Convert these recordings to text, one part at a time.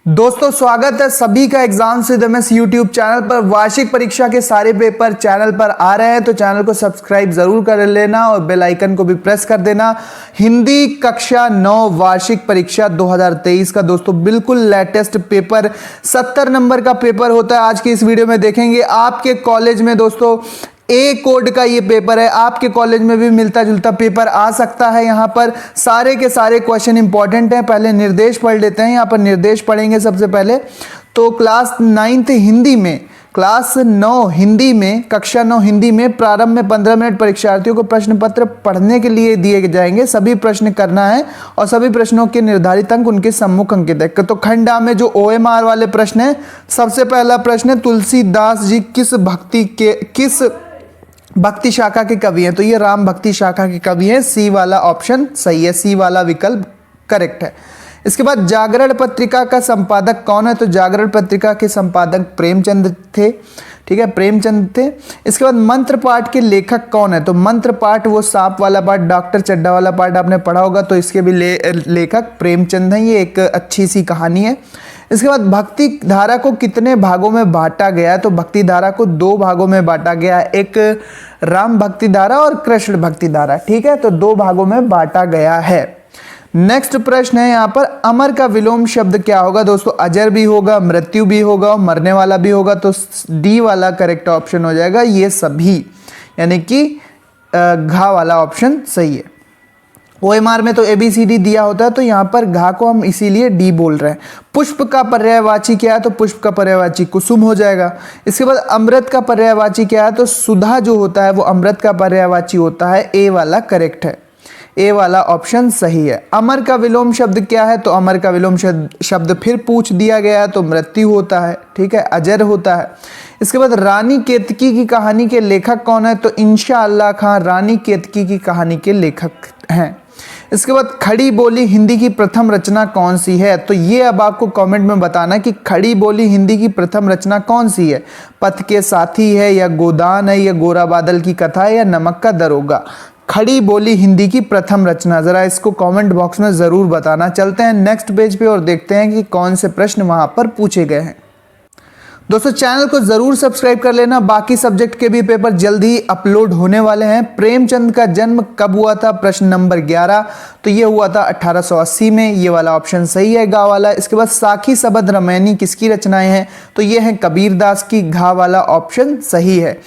दोस्तों स्वागत है सभी का exam with MS YouTube channel पर। वार्षिक परीक्षा के सारे पेपर चैनल पर आ रहे हैं तो चैनल को सब्सक्राइब जरूर कर लेना और बेल आइकन को भी प्रेस कर देना। हिंदी कक्षा 9 वार्षिक परीक्षा 2023 का दोस्तों बिल्कुल लेटेस्ट पेपर 70 नंबर का पेपर होता है। आज की इस वीडियो में देखेंगे आपके कॉलेज में दोस्तों ए कोड का ये पेपर है। आपके कॉलेज में भी मिलता जुलता पेपर आ सकता है। यहाँ पर सारे के सारे क्वेश्चन इंपॉर्टेंट हैं। पहले निर्देश पढ़ लेते हैं। यहाँ पर निर्देश पढ़ेंगे सबसे पहले तो क्लास 9 हिंदी में कक्षा 9 हिंदी में प्रारंभ में 15 मिनट परीक्षार्थियों को प्रश्न पत्र पढ़ने के लिए दिए जाएंगे। सभी प्रश्न करना है और सभी प्रश्नों के निर्धारित अंक उनके सम्मुख अंकित है। तो खंड आ में जो OMR वाले प्रश्न है, सबसे पहला प्रश्न है तुलसीदास जी किस भक्ति शाखा के कवि हैं? तो ये राम भक्ति शाखा के कवि हैं। सी वाला ऑप्शन सही है, सी वाला विकल्प करेक्ट है। इसके बाद जागरण पत्रिका का संपादक कौन है? तो जागरण पत्रिका के संपादक प्रेमचंद थे। ठीक है, प्रेमचंद थे। इसके बाद मंत्र पाठ के लेखक कौन है? तो मंत्र पाठ वो सांप वाला पाठ, डॉक्टर चड्डा वाला पाठ आपने पढ़ा होगा, तो इसके भी लेखक प्रेमचंद हैं। ये एक अच्छी सी कहानी है। इसके बाद भक्ति धारा को कितने भागों में बांटा गया है? तो भक्ति धारा को 2 भागों में बांटा गया है, एक राम भक्ति धारा और कृष्ण भक्ति धारा। ठीक है, तो 2 भागों में बांटा गया है। नेक्स्ट प्रश्न है यहाँ पर अमर का विलोम शब्द क्या होगा? दोस्तों अजर भी होगा, मृत्यु भी होगा, मरने वाला भी होगा, तो डी वाला करेक्ट ऑप्शन हो जाएगा ये सभी, यानी कि घा वाला ऑप्शन सही है। OMR में तो ABCD दिया होता है, तो यहाँ पर घा को हम इसीलिए डी बोल रहे हैं। पुष्प का पर्यायवाची क्या है? तो पुष्प का पर्यायवाची कुसुम हो जाएगा। इसके बाद अमृत का पर्यायवाची क्या है? तो सुधा जो होता है वो अमृत का पर्यायवाची होता है। ए वाला करेक्ट है, ए वाला ऑप्शन सही है। अमर का विलोम शब्द क्या है? तो अमर का विलोम शब्द फिर पूछ दिया गया है, तो मृत्यु होता है। ठीक है, अजर होता है। इसके बाद रानी केतकी की कहानी के लेखक कौन है? तो इंशाअल्लाह खान रानी केतकी की कहानी के लेखक हैं। इसके बाद खड़ी बोली हिंदी की प्रथम रचना कौन सी है? तो ये अब आपको कमेंट में बताना कि खड़ी बोली हिंदी की प्रथम रचना कौन सी है। पथ के साथी है, या गोदान है, या गोरा बादल की कथा है, या नमक का दरोगा। खड़ी बोली हिंदी की प्रथम रचना, जरा इसको कमेंट बॉक्स में जरूर बताना। चलते हैं नेक्स्ट पेज पे और देखते हैं कि कौन से प्रश्न वहां पर पूछे गए हैं। दोस्तों चैनल को जरूर सब्सक्राइब कर लेना, बाकी सब्जेक्ट के भी पेपर जल्द ही अपलोड होने वाले हैं। प्रेमचंद का जन्म कब हुआ था? प्रश्न नंबर 11, तो ये हुआ था 1880 में, ये वाला ऑप्शन सही है, गा वाला। इसके बाद साखी सबद रमैनी किसकी रचनाएं हैं? तो ये है कबीरदास की, घा वाला ऑप्शन सही है।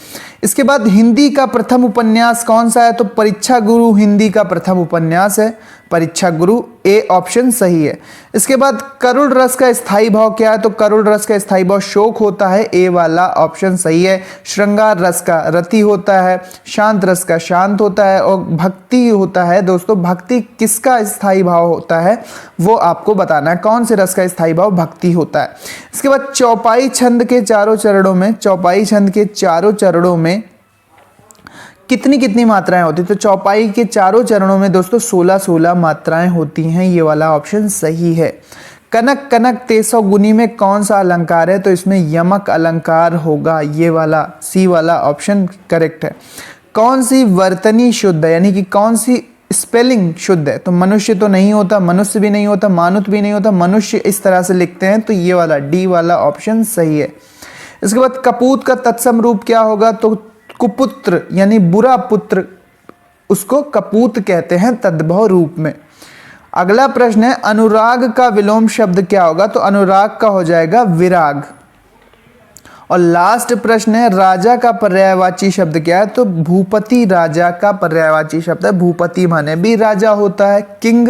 इसके बाद हिंदी का प्रथम उपन्यास कौन सा है? तो परीक्षा गुरु हिंदी का प्रथम उपन्यास है, परीक्षा गुरु, ए ऑप्शन सही है। इसके बाद करुण रस का स्थायी भाव क्या है? तो करुण रस का स्थायी भाव शोक होता है, ए वाला ऑप्शन सही है। श्रृंगार रस का रति होता है, शांत रस का शांत होता है, और भक्ति होता है। दोस्तों भक्ति किसका स्थायी भाव होता है वो आपको बताना है, कौन से रस का स्थायी भाव भक्ति होता है। इसके बाद चौपाई छंद के चारों चरणों में कितनी मात्राएं होती? तो चौपाई के चारों चरणों में दोस्तों 16 मात्राएं होती हैं, ये वाला ऑप्शन सही है। कनक कनक तेसो गुनी में कौन सा अलंकार है? तो इसमें यमक अलंकार होगा, ये वाला सी वाला ऑप्शन करेक्ट है। कौन सी वर्तनी शुद्ध है, यानी कि कौन सी स्पेलिंग शुद्ध है? तो मनुष्य तो नहीं होता, मनुष्य भी नहीं होता, मानुत भी नहीं होता, मनुष्य इस तरह से लिखते हैं, तो ये वाला डी वाला ऑप्शन सही है। इसके बाद कपूत का तत्सम रूप क्या होगा? तो कुपुत्र यानी बुरा पुत्र, उसको कपूत कहते हैं तद्भव रूप में। अगला प्रश्न है अनुराग का विलोम शब्द क्या होगा? तो अनुराग का हो जाएगा विराग। और लास्ट प्रश्न है राजा का पर्यायवाची शब्द क्या है? तो भूपति राजा का पर्यायवाची शब्द है। भूपति माने भी राजा होता है, किंग,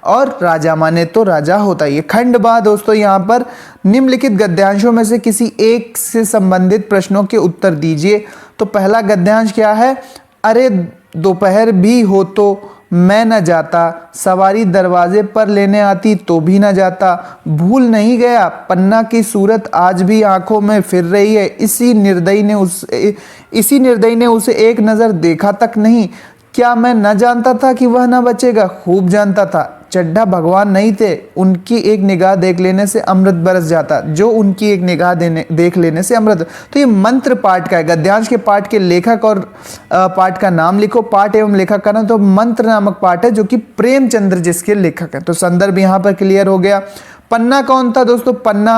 और राजा माने तो राजा होता है। ये खंड बा दोस्तों यहाँ पर निम्नलिखित गद्यांशों में से किसी एक से संबंधित प्रश्नों के उत्तर दीजिए। तो पहला गद्यांश क्या है? अरे दोपहर भी हो तो मैं न जाता, सवारी दरवाजे पर लेने आती तो भी न जाता, भूल नहीं गया पन्ना की सूरत आज भी आंखों में फिर रही है, इसी निर्दयी ने उसे एक नज़र देखा तक नहीं, क्या मैं न जानता था कि वह न बचेगा? खूब जानता था, चड्ढा भगवान नहीं थे, उनकी एक निगाह देख लेने से अमृत बरस जाता, जो उनकी एक निगाह देख लेने से अमृत। तो ये मंत्र पाठ का है। गद्यांश के पाठ के लेखक और पाठ का नाम लिखो, पाठ एवं लेखक का नाम। तो मंत्र नामक पाठ है जो कि प्रेमचंद्र जिसके लेखक है। तो संदर्भ यहाँ पर क्लियर हो गया। पन्ना कौन था दोस्तों? पन्ना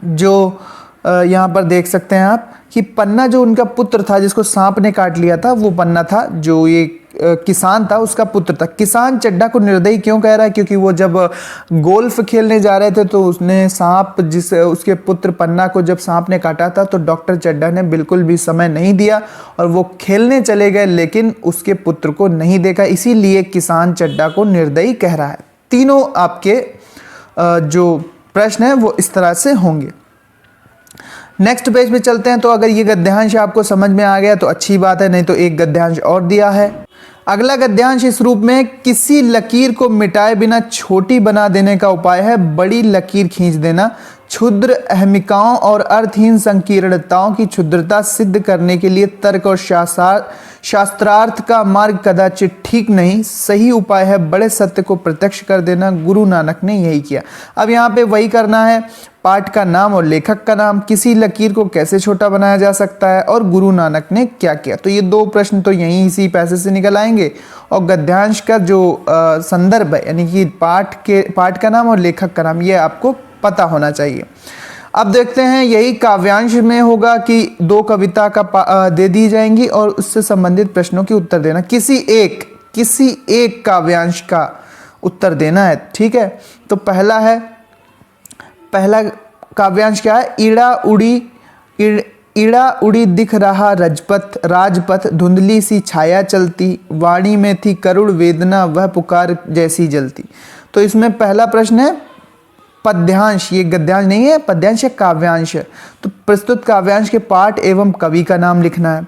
जो यहाँ पर देख सकते हैं आप कि पन्ना जो उनका पुत्र था जिसको सांप ने काट लिया था, वो पन्ना था। जो ये किसान था उसका पुत्र था। किसान चड्ढा को निर्दयी क्यों कह रहा है? क्योंकि वो जब गोल्फ खेलने जा रहे थे तो उसने सांप उसके पुत्र पन्ना को जब सांप ने काटा था तो डॉक्टर चड्ढा ने बिल्कुल भी समय नहीं दिया और वो खेलने चले गए, लेकिन उसके पुत्र को नहीं देखा, इसीलिए किसान चड्ढा को निर्दयी कह रहा है। तीनों आपके जो प्रश्न है वो इस तरह से होंगे। नेक्स्ट पेज पे चलते हैं। तो अगर ये गद्यांश आपको समझ में आ गया तो अच्छी बात है, नहीं तो एक गद्यांश और दिया है। अगला गद्यांश इस रूप में, किसी लकीर को मिटाए बिना छोटी बना देने का उपाय है बड़ी लकीर खींच देना। क्षुद्र अहमिकाओं और अर्थहीन संकीर्णताओं की क्षुद्रता सिद्ध करने के लिए तर्क और शास्त्रार्थ का मार्ग कदाचित ठीक नहीं, सही उपाय है बड़े सत्य को प्रत्यक्ष कर देना। गुरु नानक ने यही किया। अब यहाँ पे वही करना है, पाठ का नाम और लेखक का नाम, किसी लकीर को कैसे छोटा बनाया जा सकता है और गुरु नानक ने क्या किया। तो ये दो प्रश्न तो यहीं इसी पैसे से निकल आएंगे। और गद्यांश का जो संदर्भ है यानी कि पाठ का नाम और लेखक का नाम, ये आपको पता होना चाहिए। अब देखते हैं, यही काव्यांश में होगा कि दो कविता का दे दी जाएंगी और उससे संबंधित प्रश्नों के उत्तर देना। किसी एक काव्यांश का उत्तर देना है, ठीक है। तो पहला काव्यांश क्या है? ईड़ा उड़ी दिख रहा राजपथ, धुंधली सी छाया चलती, वाणी में थी करुण वेदना, वह पुकार जैसी जलती। तो इसमें पहला प्रश्न है पद्यांश, ये गद्यांश नहीं है, पद्यांश है, काव्यांश है। तो प्रस्तुत काव्यांश के पाठ एवं कवि का नाम लिखना है।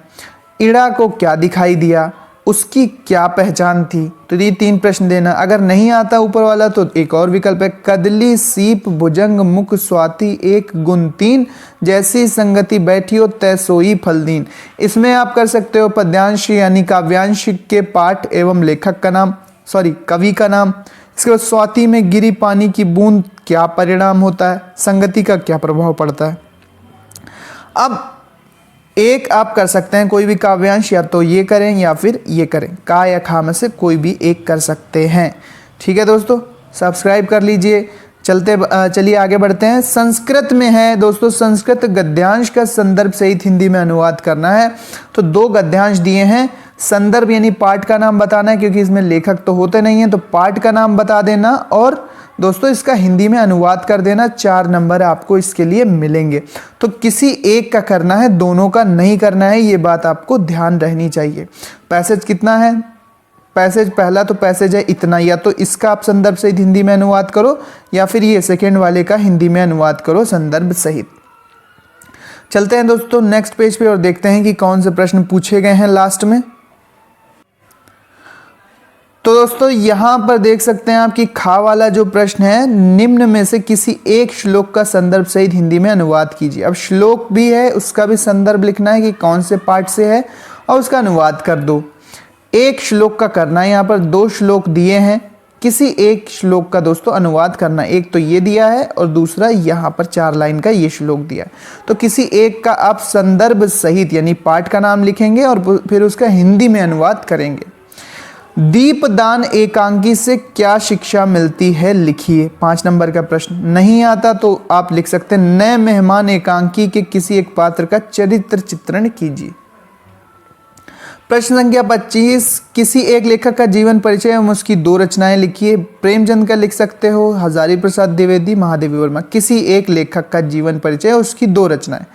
ईड़ा को क्या दिखाई दिया, उसकी क्या पहचान थी। तो ये 3 प्रश्न देना। अगर नहीं आता ऊपर वाला तो एक और विकल्प है, कदली सीप भुजंग मुख स्वाति, एक गुण 3, जैसी संगति बैठियो तय सोई फलदीन। इसमें आप कर सकते हो पद्यांश यानी काव्यांश के पाठ एवं लेखक का नाम, कवि का नाम। इसके बाद स्वाति में गिरी पानी की बूंद, क्या परिणाम होता है, संगति का क्या प्रभाव पड़ता है। अब एक आप कर सकते हैं कोई भी काव्यांश, या तो ये करें या फिर ये करें, का या खा में से कोई भी एक कर सकते हैं। ठीक है दोस्तों, सब्सक्राइब कर लीजिए। चलिए आगे बढ़ते हैं। संस्कृत में है दोस्तों, संस्कृत गद्यांश का संदर्भ सहित हिंदी में अनुवाद करना है। तो 2 गद्यांश दिए हैं। संदर्भ यानी पाठ का नाम बताना है, क्योंकि इसमें लेखक तो होते नहीं है, तो पाठ का नाम बता देना और दोस्तों इसका हिंदी में अनुवाद कर देना। 4 नंबर आपको इसके लिए मिलेंगे। तो किसी एक का करना है, दोनों का नहीं करना है, ये बात आपको ध्यान रहनी चाहिए। पैसेज कितना है? पैसेज पहला तो पैसेज है इतना, या तो इसका आप संदर्भ सहित हिंदी में अनुवाद करो या फिर ये सेकेंड वाले का हिंदी में अनुवाद करो संदर्भ सहित। चलते हैं दोस्तों नेक्स्ट पेज पे और देखते हैं कि कौन से प्रश्न पूछे गए हैं लास्ट में। तो दोस्तों यहां पर देख सकते हैं आप कि खा वाला जो प्रश्न है, निम्न में से किसी एक श्लोक का संदर्भ सहित हिंदी में अनुवाद कीजिए। अब श्लोक भी है, उसका भी संदर्भ लिखना है कि कौन से पाठ से है और उसका अनुवाद कर दो। एक श्लोक का करना है, यहाँ पर 2 श्लोक दिए हैं, किसी एक श्लोक का दोस्तों अनुवाद करना है। एक तो ये दिया है और दूसरा यहाँ पर 4 लाइन का ये श्लोक दिया है। तो किसी एक का आप संदर्भ सहित यानी पाठ का नाम लिखेंगे और फिर उसका हिंदी में अनुवाद करेंगे। दीपदान एकांकी से क्या शिक्षा मिलती है, लिखिए। 5 नंबर का प्रश्न। नहीं आता तो आप लिख सकते हैं, नए मेहमान एकांकी के किसी एक पात्र का चरित्र चित्रण कीजिए। प्रश्न संख्या 25, किसी एक लेखक का जीवन परिचय एवं उसकी 2 रचनाएं लिखिए। प्रेमचंद का लिख सकते हो, हजारी प्रसाद द्विवेदी, महादेवी वर्मा। किसी एक लेखक का जीवन परिचय और उसकी 2 रचनाएं।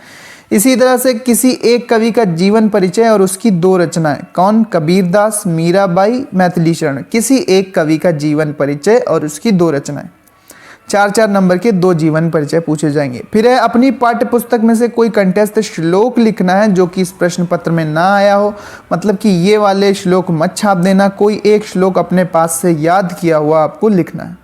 इसी तरह से किसी एक कवि का जीवन परिचय और उसकी 2 रचनाएं। कौन? कबीरदास, मीराबाई, मैथिली शरण। किसी एक कवि का जीवन परिचय और उसकी 2 रचनाएं। 4-4 नंबर के 2 जीवन परिचय पूछे जाएंगे। फिर है अपनी पाठ्य पुस्तक में से कोई कंटेस्ट श्लोक लिखना है जो कि इस प्रश्न पत्र में ना आया हो, मतलब कि ये वाले श्लोक मत छाप देना, कोई एक श्लोक अपने पास से याद किया हुआ आपको लिखना है।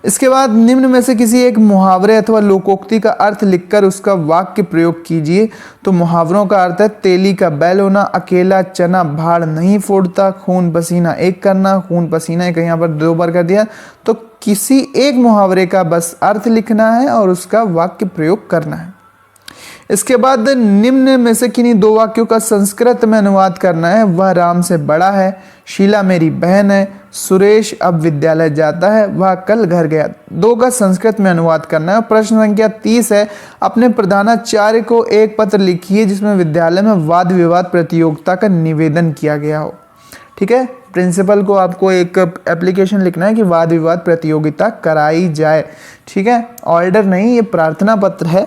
इसके बाद निम्न में से किसी एक मुहावरे अथवा लोकोक्ति का अर्थ लिखकर उसका वाक्य प्रयोग कीजिए। तो मुहावरों का अर्थ है, तेली का बैल होना, अकेला चना भाड़ नहीं फोड़ता, खून पसीना एक करना। खून पसीना एक यहाँ पर 2 बार कर दिया। तो किसी एक मुहावरे का बस अर्थ लिखना है और उसका वाक्य प्रयोग करना है। इसके बाद निम्न में से किन्हीं दो वाक्यों का संस्कृत में अनुवाद करना है। वह राम से बड़ा है, शीला मेरी बहन है, सुरेश अब विद्यालय जाता है, वह कल घर गया। दो का संस्कृत में अनुवाद करना है। प्रश्न संख्या 30 है, अपने प्रधानाचार्य को एक पत्र लिखिए जिसमें विद्यालय में वाद विवाद प्रतियोगिता का निवेदन किया गया हो। ठीक है, प्रिंसिपल को आपको एक एप्लीकेशन लिखना है कि वाद विवाद प्रतियोगिता कराई जाए। ठीक है, ऑर्डर नहीं, ये प्रार्थना पत्र है।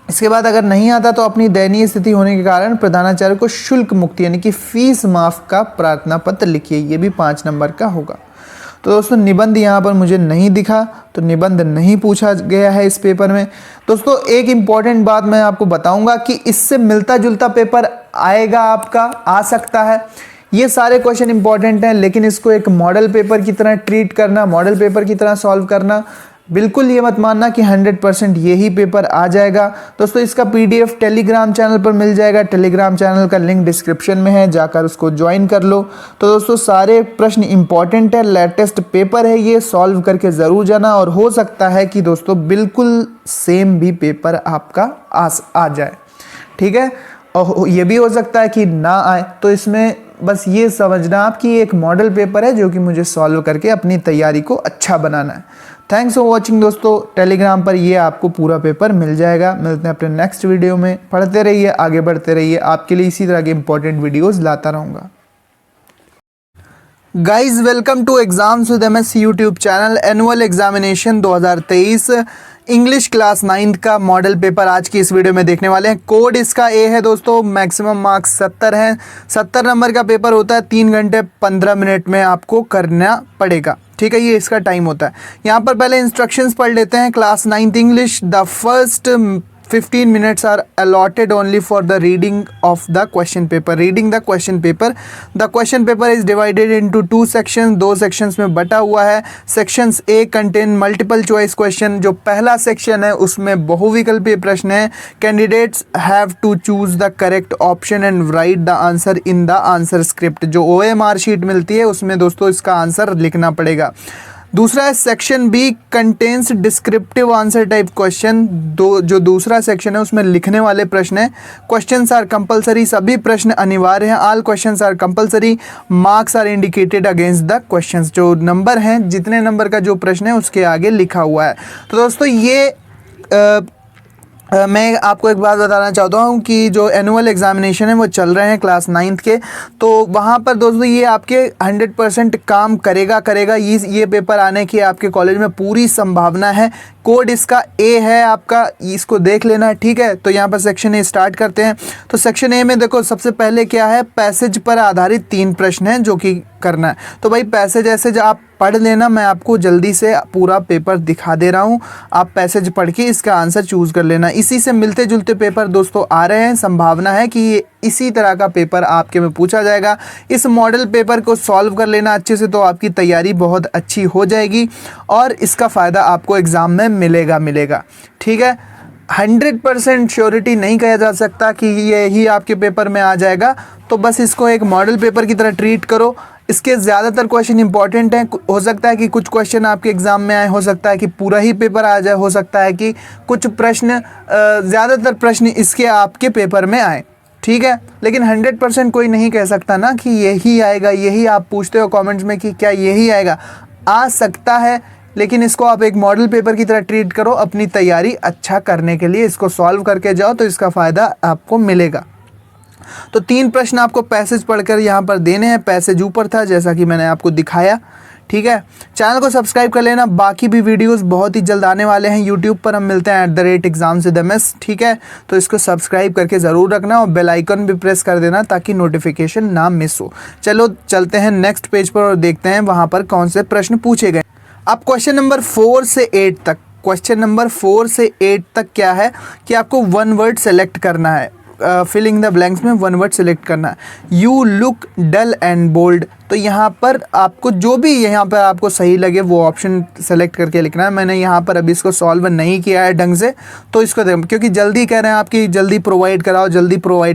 इसके बाद अगर नहीं आता तो अपनी दयनीय स्थिति होने के कारण प्रधानाचार्य को शुल्क मुक्ति यानी कि फीस माफ का प्रार्थना पत्र लिखिए। ये भी 5 नंबर का होगा। तो दोस्तों निबंध यहाँ पर मुझे नहीं दिखा, तो निबंध नहीं पूछा गया है इस पेपर में। दोस्तों एक इम्पॉर्टेंट बात मैं आपको बताऊंगा कि इससे मिलता जुलता पेपर आएगा, आपका आ सकता है। ये सारे क्वेश्चन इंपॉर्टेंट हैं, लेकिन इसको एक मॉडल पेपर की तरह ट्रीट करना, मॉडल पेपर की तरह सॉल्व करना, बिल्कुल ये मत मानना कि 100% यही पेपर आ जाएगा। दोस्तों इसका PDF टेलीग्राम चैनल पर मिल जाएगा। टेलीग्राम चैनल का लिंक डिस्क्रिप्शन में है, जाकर उसको ज्वाइन कर लो। तो दोस्तों सारे प्रश्न इंपॉर्टेंट है, लेटेस्ट पेपर है, ये सॉल्व करके ज़रूर जाना। और हो सकता है कि दोस्तों बिल्कुल सेम भी पेपर आपका आ जाए। ठीक है, और ये भी हो सकता है कि ना आए। तो इसमें बस ये समझना आप कि एक मॉडल पेपर है जो कि मुझे सॉल्व करके अपनी तैयारी को अच्छा बनाना है। थैंक्स फॉर वॉचिंग दोस्तों। टेलीग्राम पर ये आपको पूरा पेपर मिल जाएगा। मिलते हैं अपने नेक्स्ट वीडियो में। पढ़ते रहिए, आगे बढ़ते रहिए, आपके लिए इसी तरह के इंपॉर्टेंट वीडियोस लाता रहूँगा। Guys welcome to exams with MS YouTube channel. Annual examination 2023 English class 9th का मॉडल पेपर आज की इस वीडियो में देखने वाले हैं। कोड इसका A है दोस्तों। मैक्सिमम मार्क्स 70 हैं। 70 नंबर का पेपर होता है। 3 घंटे 15 मिनट में आपको करना पड़ेगा। ठीक है, ये इसका टाइम होता है। यहाँ पर पहले इंस्ट्रक्शंस पढ़ लेते हैं। Class 9th English, the first 15 minutes are allotted only for the reading of the question paper. Reading the question paper. The question paper is divided into 2 sections. 2 sections में बटा हुआ है। Sections A contain multiple choice question. जो पहला section है उसमें बहुविकल्पीय प्रश्न है। Candidates have to choose the correct option and write the answer in the answer script. जो OMR शीट मिलती है उसमें दोस्तों इसका आंसर लिखना पड़ेगा। दूसरा है section B contains descriptive answer type question. जो दूसरा सेक्शन है उसमें लिखने वाले प्रश्न है। क्वेश्चंस आर कंपलसरी, सभी प्रश्न अनिवार्य हैं। All questions are compulsory, marks are indicated against the questions. जो नंबर हैं, जितने नंबर का जो प्रश्न है उसके आगे लिखा हुआ है। तो दोस्तों ये मैं आपको एक बात बताना चाहता हूँ कि जो एनुअल एग्जामिनेशन है वो चल रहे हैं क्लास 9th के, तो वहाँ पर दोस्तों ये आपके 100% काम करेगा। ये पेपर आने की आपके कॉलेज में पूरी संभावना है। कोड इसका A है आपका, इसको देख लेना। ठीक है, तो यहाँ पर सेक्शन A स्टार्ट करते हैं। तो सेक्शन A में देखो सबसे पहले क्या है, पैसेज पर आधारित 3 प्रश्न हैं जो कि करना है। तो भाई पैसेज ऐसे आप पढ़ लेना, मैं आपको जल्दी से पूरा पेपर दिखा दे रहा हूँ। आप पैसेज पढ़ के इसका आंसर चूज़ कर लेना। इसी से मिलते जुलते पेपर दोस्तों आ रहे हैं। संभावना है कि ये इसी तरह का पेपर आपके में पूछा जाएगा। इस मॉडल पेपर को सॉल्व कर लेना अच्छे से, तो आपकी तैयारी बहुत अच्छी हो जाएगी और इसका फ़ायदा आपको एग्ज़ाम में मिलेगा। ठीक है, 100% श्योरिटी नहीं कहा जा सकता कि ये ही आपके पेपर में आ जाएगा। तो बस इसको एक मॉडल पेपर की तरह ट्रीट करो। इसके ज़्यादातर क्वेश्चन इंपॉर्टेंट हैं। हो सकता है कि कुछ क्वेश्चन आपके एग्ज़ाम में आए, हो सकता है कि पूरा ही पेपर आ जाए, हो सकता है कि कुछ प्रश्न ज़्यादातर प्रश्न इसके आपके पेपर में आए। ठीक है, लेकिन 100% कोई नहीं कह सकता ना कि यही आएगा। यही आप पूछते हो कमेंट्स में कि क्या यही आएगा, आ सकता है, लेकिन इसको आप एक मॉडल पेपर की तरह ट्रीट करो। अपनी तैयारी अच्छा करने के लिए इसको सॉल्व करके जाओ, तो इसका फ़ायदा आपको मिलेगा। तो 3 प्रश्न आपको पैसेज पढ़कर यहाँ पर देने हैं। पैसेज ऊपर था जैसा कि मैंने आपको दिखाया। ठीक है, चैनल को सब्सक्राइब कर लेना। बाकी भी वीडियोस बहुत ही जल्द आने वाले हैं। यूट्यूब पर हम मिलते हैं @exams_with-MS। ठीक है, तो इसको सब्सक्राइब करके ज़रूर रखना और बेल आइकन भी प्रेस कर देना ताकि नोटिफिकेशन ना मिस हो। चलो चलते हैं नेक्स्ट पेज पर और देखते हैं वहाँ पर कौन से प्रश्न पूछे गए। अब क्वेश्चन नंबर 4 से 8 तक, क्वेश्चन नंबर 4 से 8 तक क्या है कि आपको 1 वर्ड सेलेक्ट करना है। फिलिंग द ब्लैंक्स में 1 वर्ड सेलेक्ट करना है। You look dull and bold. तो यहाँ पर आपको जो भी यहाँ पर आपको सही लगे वो ऑप्शन सेलेक्ट करके लिखना है। मैंने यहाँ पर अभी इसको सॉल्व नहीं किया है ढंग से, तो इसको क्योंकि जल्दी कह रहे हैं आपकी, जल्दी प्रोवाइड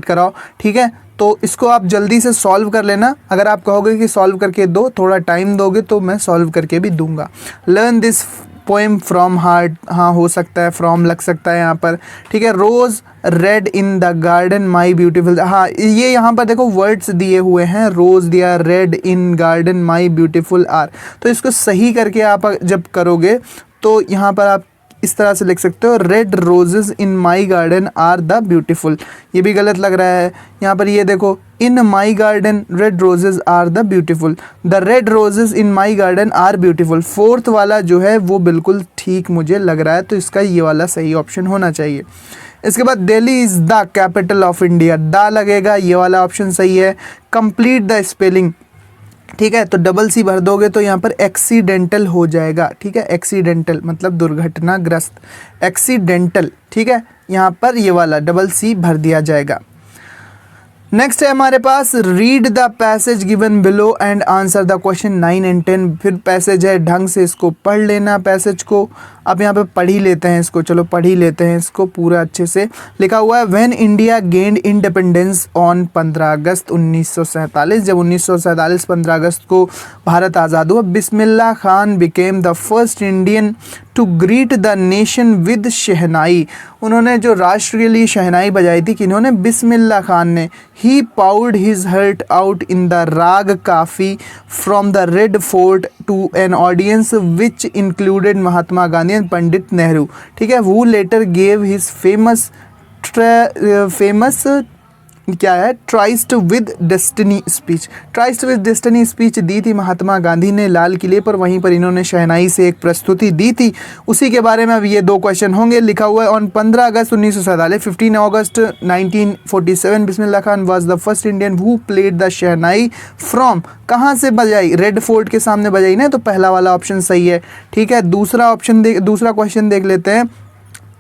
कराओ। ठीक है, तो इसको आप जल्दी से सॉल्व कर लेना। अगर आप कहोगे कि सॉल्व करके दो, थोड़ा टाइम दोगे, तो मैं सॉल्व करके भी दूंगा। Learn this poem from heart, हाँ हो सकता है, फ्रॉम लग सकता है यहाँ पर, ठीक है। Rose red in the garden my beautiful, हाँ ये यहाँ पर देखो वर्ड्स दिए हुए हैं, रोज़ दिया, red in garden my beautiful are, तो इसको सही करके आप जब करोगे तो यहाँ पर आप इस तरह से लिख सकते हो, red roses in my garden are the beautiful, ये भी गलत लग रहा है। यहाँ पर ये देखो, in my garden red roses are the beautiful, the red roses in my garden are beautiful, fourth वाला जो है वो बिल्कुल ठीक मुझे लग रहा है, तो इसका ये वाला सही ऑप्शन होना चाहिए। इसके बाद Delhi is the capital of India, the लगेगा, ये वाला ऑप्शन सही है। कंप्लीट द स्पेलिंग, ठीक है, तो डबल सी भर दोगे तो यहाँ पर एक्सीडेंटल हो जाएगा, ठीक है, एक्सीडेंटल मतलब दुर्घटनाग्रस्त, एक्सीडेंटल, ठीक है, यहाँ पर ये वाला डबल सी भर दिया जाएगा। नेक्स्ट है हमारे पास, read the passage given below and answer the question 9 and 10, फिर पैसेज है, ढंग से इसको पढ़ लेना पैसेज को। अब यहाँ पे पढ़ ही लेते हैं इसको, चलो पढ़ ही लेते हैं इसको पूरा अच्छे से। लिखा हुआ है, when India gained independence on 15 August 1947, जब 1947 15 अगस्त को भारत आज़ाद हुआ, Bismillah Khan became the first Indian to greet the nation with shehnai, उन्होंने जो राष्ट्र के लिए शहनाई बजाई थी, किन्होंने, बिस्मिल्लाह खान ने। He poured his heart out in the raag Kafi from the red fort to an audience which included Mahatma Gandhi and Pandit Nehru, ठीक है, वो लेटर गेव हिज फेमस क्या है, tryst with destiny speech, tryst with destiny speech दी थी महात्मा गांधी ने लाल किले पर, वहीं पर इन्होंने शहनाई से एक प्रस्तुति दी थी, उसी के बारे में अब ये दो क्वेश्चन होंगे। लिखा हुआ है, on 15 August 1947, 15 August 1947 Bismillah Khan was the first Indian who played the shehnai from, कहाँ से बजाई, रेड फोर्ट के सामने बजाई ना, तो पहला वाला ऑप्शन सही है, ठीक है। दूसरा क्वेश्चन देख लेते हैं,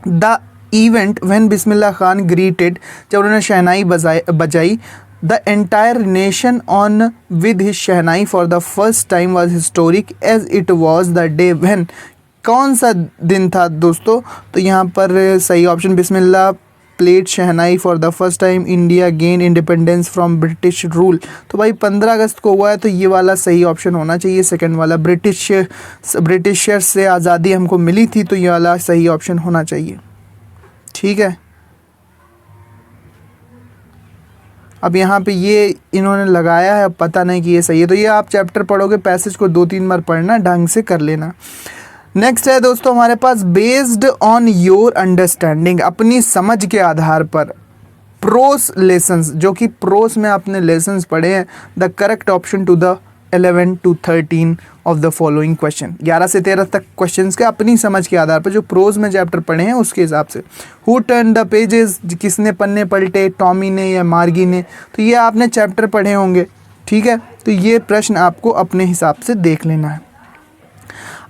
the event when Bismillah Khan greeted, जब उन्होंने शहनाई बजाई, the entire nation on with his shehnai for the first time was historic as it was the day when, कौन सा दिन था दोस्तों, तो यहाँ पर सही option, Bismillah played shehnai for the first time India gain independence from British rule, तो भाई 15 अगस्त को हुआ है, तो ये वाला सही ऑप्शन होना चाहिए, सेकंड वाला, ब्रिटिशर से आज़ादी हमको मिली थी, तो ये वाला सही ऑप्शन होना चाहिए, ठीक है। अब यहाँ पे ये इन्होंने लगाया है, अब पता नहीं कि ये सही है, तो ये आप चैप्टर पढ़ोगे, पैसेज को 2-3 बार पढ़ना, ढंग से कर लेना। नेक्स्ट है दोस्तों हमारे पास, बेस्ड ऑन योर अंडरस्टैंडिंग, अपनी समझ के आधार पर, प्रोस लेसन्स, जो कि प्रोस में आपने लेसन्स पढ़े हैं, the correct option to the 11 to 13 of the following question, 11 से 13 तक क्वेश्चंस के अपनी समझ के आधार पर, जो प्रोज में चैप्टर पढ़े हैं उसके हिसाब से। हु टर्न द पेजेस, किसने पन्ने पलटे, टॉमी ने या मार्गी ने, तो ये आपने चैप्टर पढ़े होंगे, ठीक है, तो ये प्रश्न आपको अपने हिसाब से देख लेना है।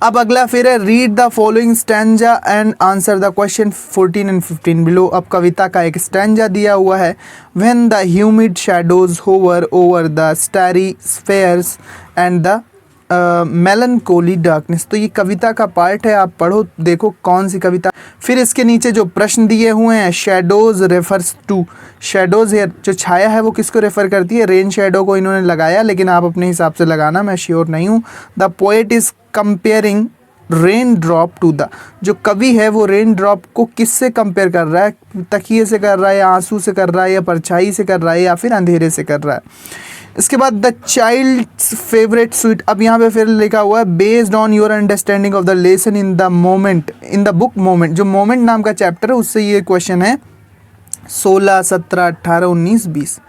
अब अगला फिर है, read the following stanza and answer the question 14 and 15 below. अब कविता का एक स्टैंजा दिया हुआ है, when the humid shadows hover over the starry spheres and the melancholy darkness, तो ये कविता का पार्ट है, आप पढ़ो देखो कौन सी कविता। फिर इसके नीचे जो प्रश्न दिए हुए हैं, शेडोज रेफर्स टू, शेडोज है जो छाया है वो किसको रेफर करती है, रेन शेडो को इन्होंने लगाया, लेकिन आप अपने हिसाब से लगाना, मैं श्योर नहीं हूँ। The poet is comparing rain drop to the, जो कवि है वो रेन ड्रॉप को किससे कंपेयर कर रहा है, तकिए से कर रहा है, या आंसू से कर रहा है, या परछाई से कर रहा है, या फिर अंधेरे से कर रहा है। इसके बाद द चाइल्ड्स फेवरेट स्वीट, अब यहाँ पे फिर लिखा हुआ है, based on your understanding of the lesson in the moment, in the book moment, जो मोमेंट नाम का चैप्टर है उससे ये क्वेश्चन है 16, 17, 18, 19, 20,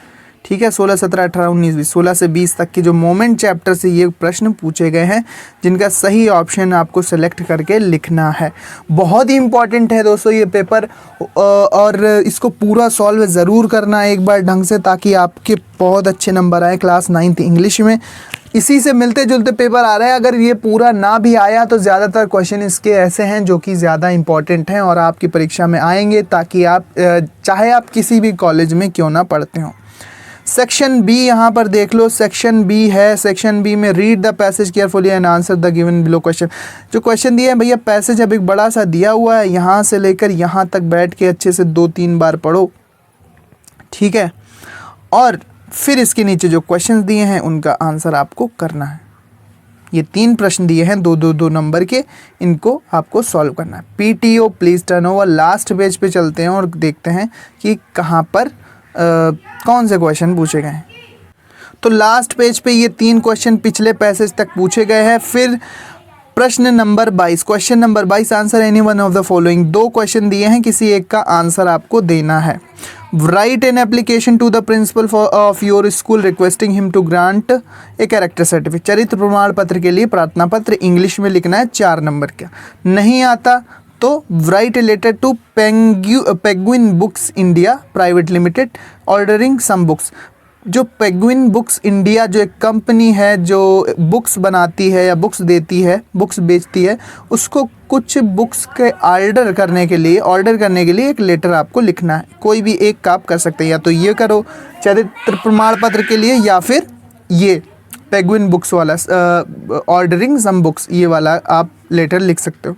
ठीक है, 16, 17, 18, 19, 20, 16 से 20 तक के जो मोमेंट चैप्टर से ये प्रश्न पूछे गए हैं, जिनका सही ऑप्शन आपको सेलेक्ट करके लिखना है। बहुत ही इंपॉर्टेंट है दोस्तों ये पेपर, और इसको पूरा सॉल्व ज़रूर करना एक बार ढंग से, ताकि आपके बहुत अच्छे नंबर आए क्लास 9th इंग्लिश में। इसी से मिलते जुलते पेपर आ रहे हैं, अगर ये पूरा ना भी आया तो ज़्यादातर क्वेश्चन इसके ऐसे हैं जो कि ज़्यादा इंपॉर्टेंट हैं और आपकी परीक्षा में आएंगे, ताकि आप चाहे आप किसी भी कॉलेज में क्यों ना पढ़ते हो। सेक्शन बी यहाँ पर देख लो, सेक्शन बी है, सेक्शन बी में read the passage carefully and answer the given below question. जो क्वेश्चन दिए हैं भैया, पैसेज अब एक बड़ा सा दिया हुआ है, यहाँ से लेकर यहाँ तक बैठ के अच्छे से 2-3 बार पढ़ो, ठीक है, और फिर इसके नीचे जो क्वेश्चंस दिए हैं उनका आंसर आपको करना है, ये 3 प्रश्न दिए हैं 2-2 नंबर के, इनको आपको सॉल्व करना है। PTO please turn over, last page पे चलते हैं और देखते हैं कि कहाँ पर कौन से क्वेश्चन पूछे गए हैं। तो लास्ट पेज पे ये 3 क्वेश्चन पिछले पैसेज तक पूछे गए हैं। फिर प्रश्न number 22, question number 22, answer any one of the following. 2 question दिए हैं, किसी एक का आंसर आपको देना है। Write an application to the principal of your school requesting him to grant a character certificate, चरित्र प्रमाण पत्र के लिए प्रार्थना पत्र इंग्लिश में लिखना है, 4 नंबर का। नहीं आता तो write a letter to Penguin Books India Private Limited ordering some books. जो पेंगुइन बुक्स इंडिया जो एक कंपनी है जो बुक्स बनाती है या बुक्स देती है, बुक्स बेचती है, उसको कुछ बुक्स के ऑर्डर करने के लिए एक लेटर आपको लिखना है। कोई भी एक का आप कर सकते हैं, या तो ये करो चरित्र प्रमाण पत्र के लिए, या फिर ये पेंगुइन बुक्स वाला ऑर्डरिंग सम बुक्स, ये वाला आप लेटर लिख सकते हो।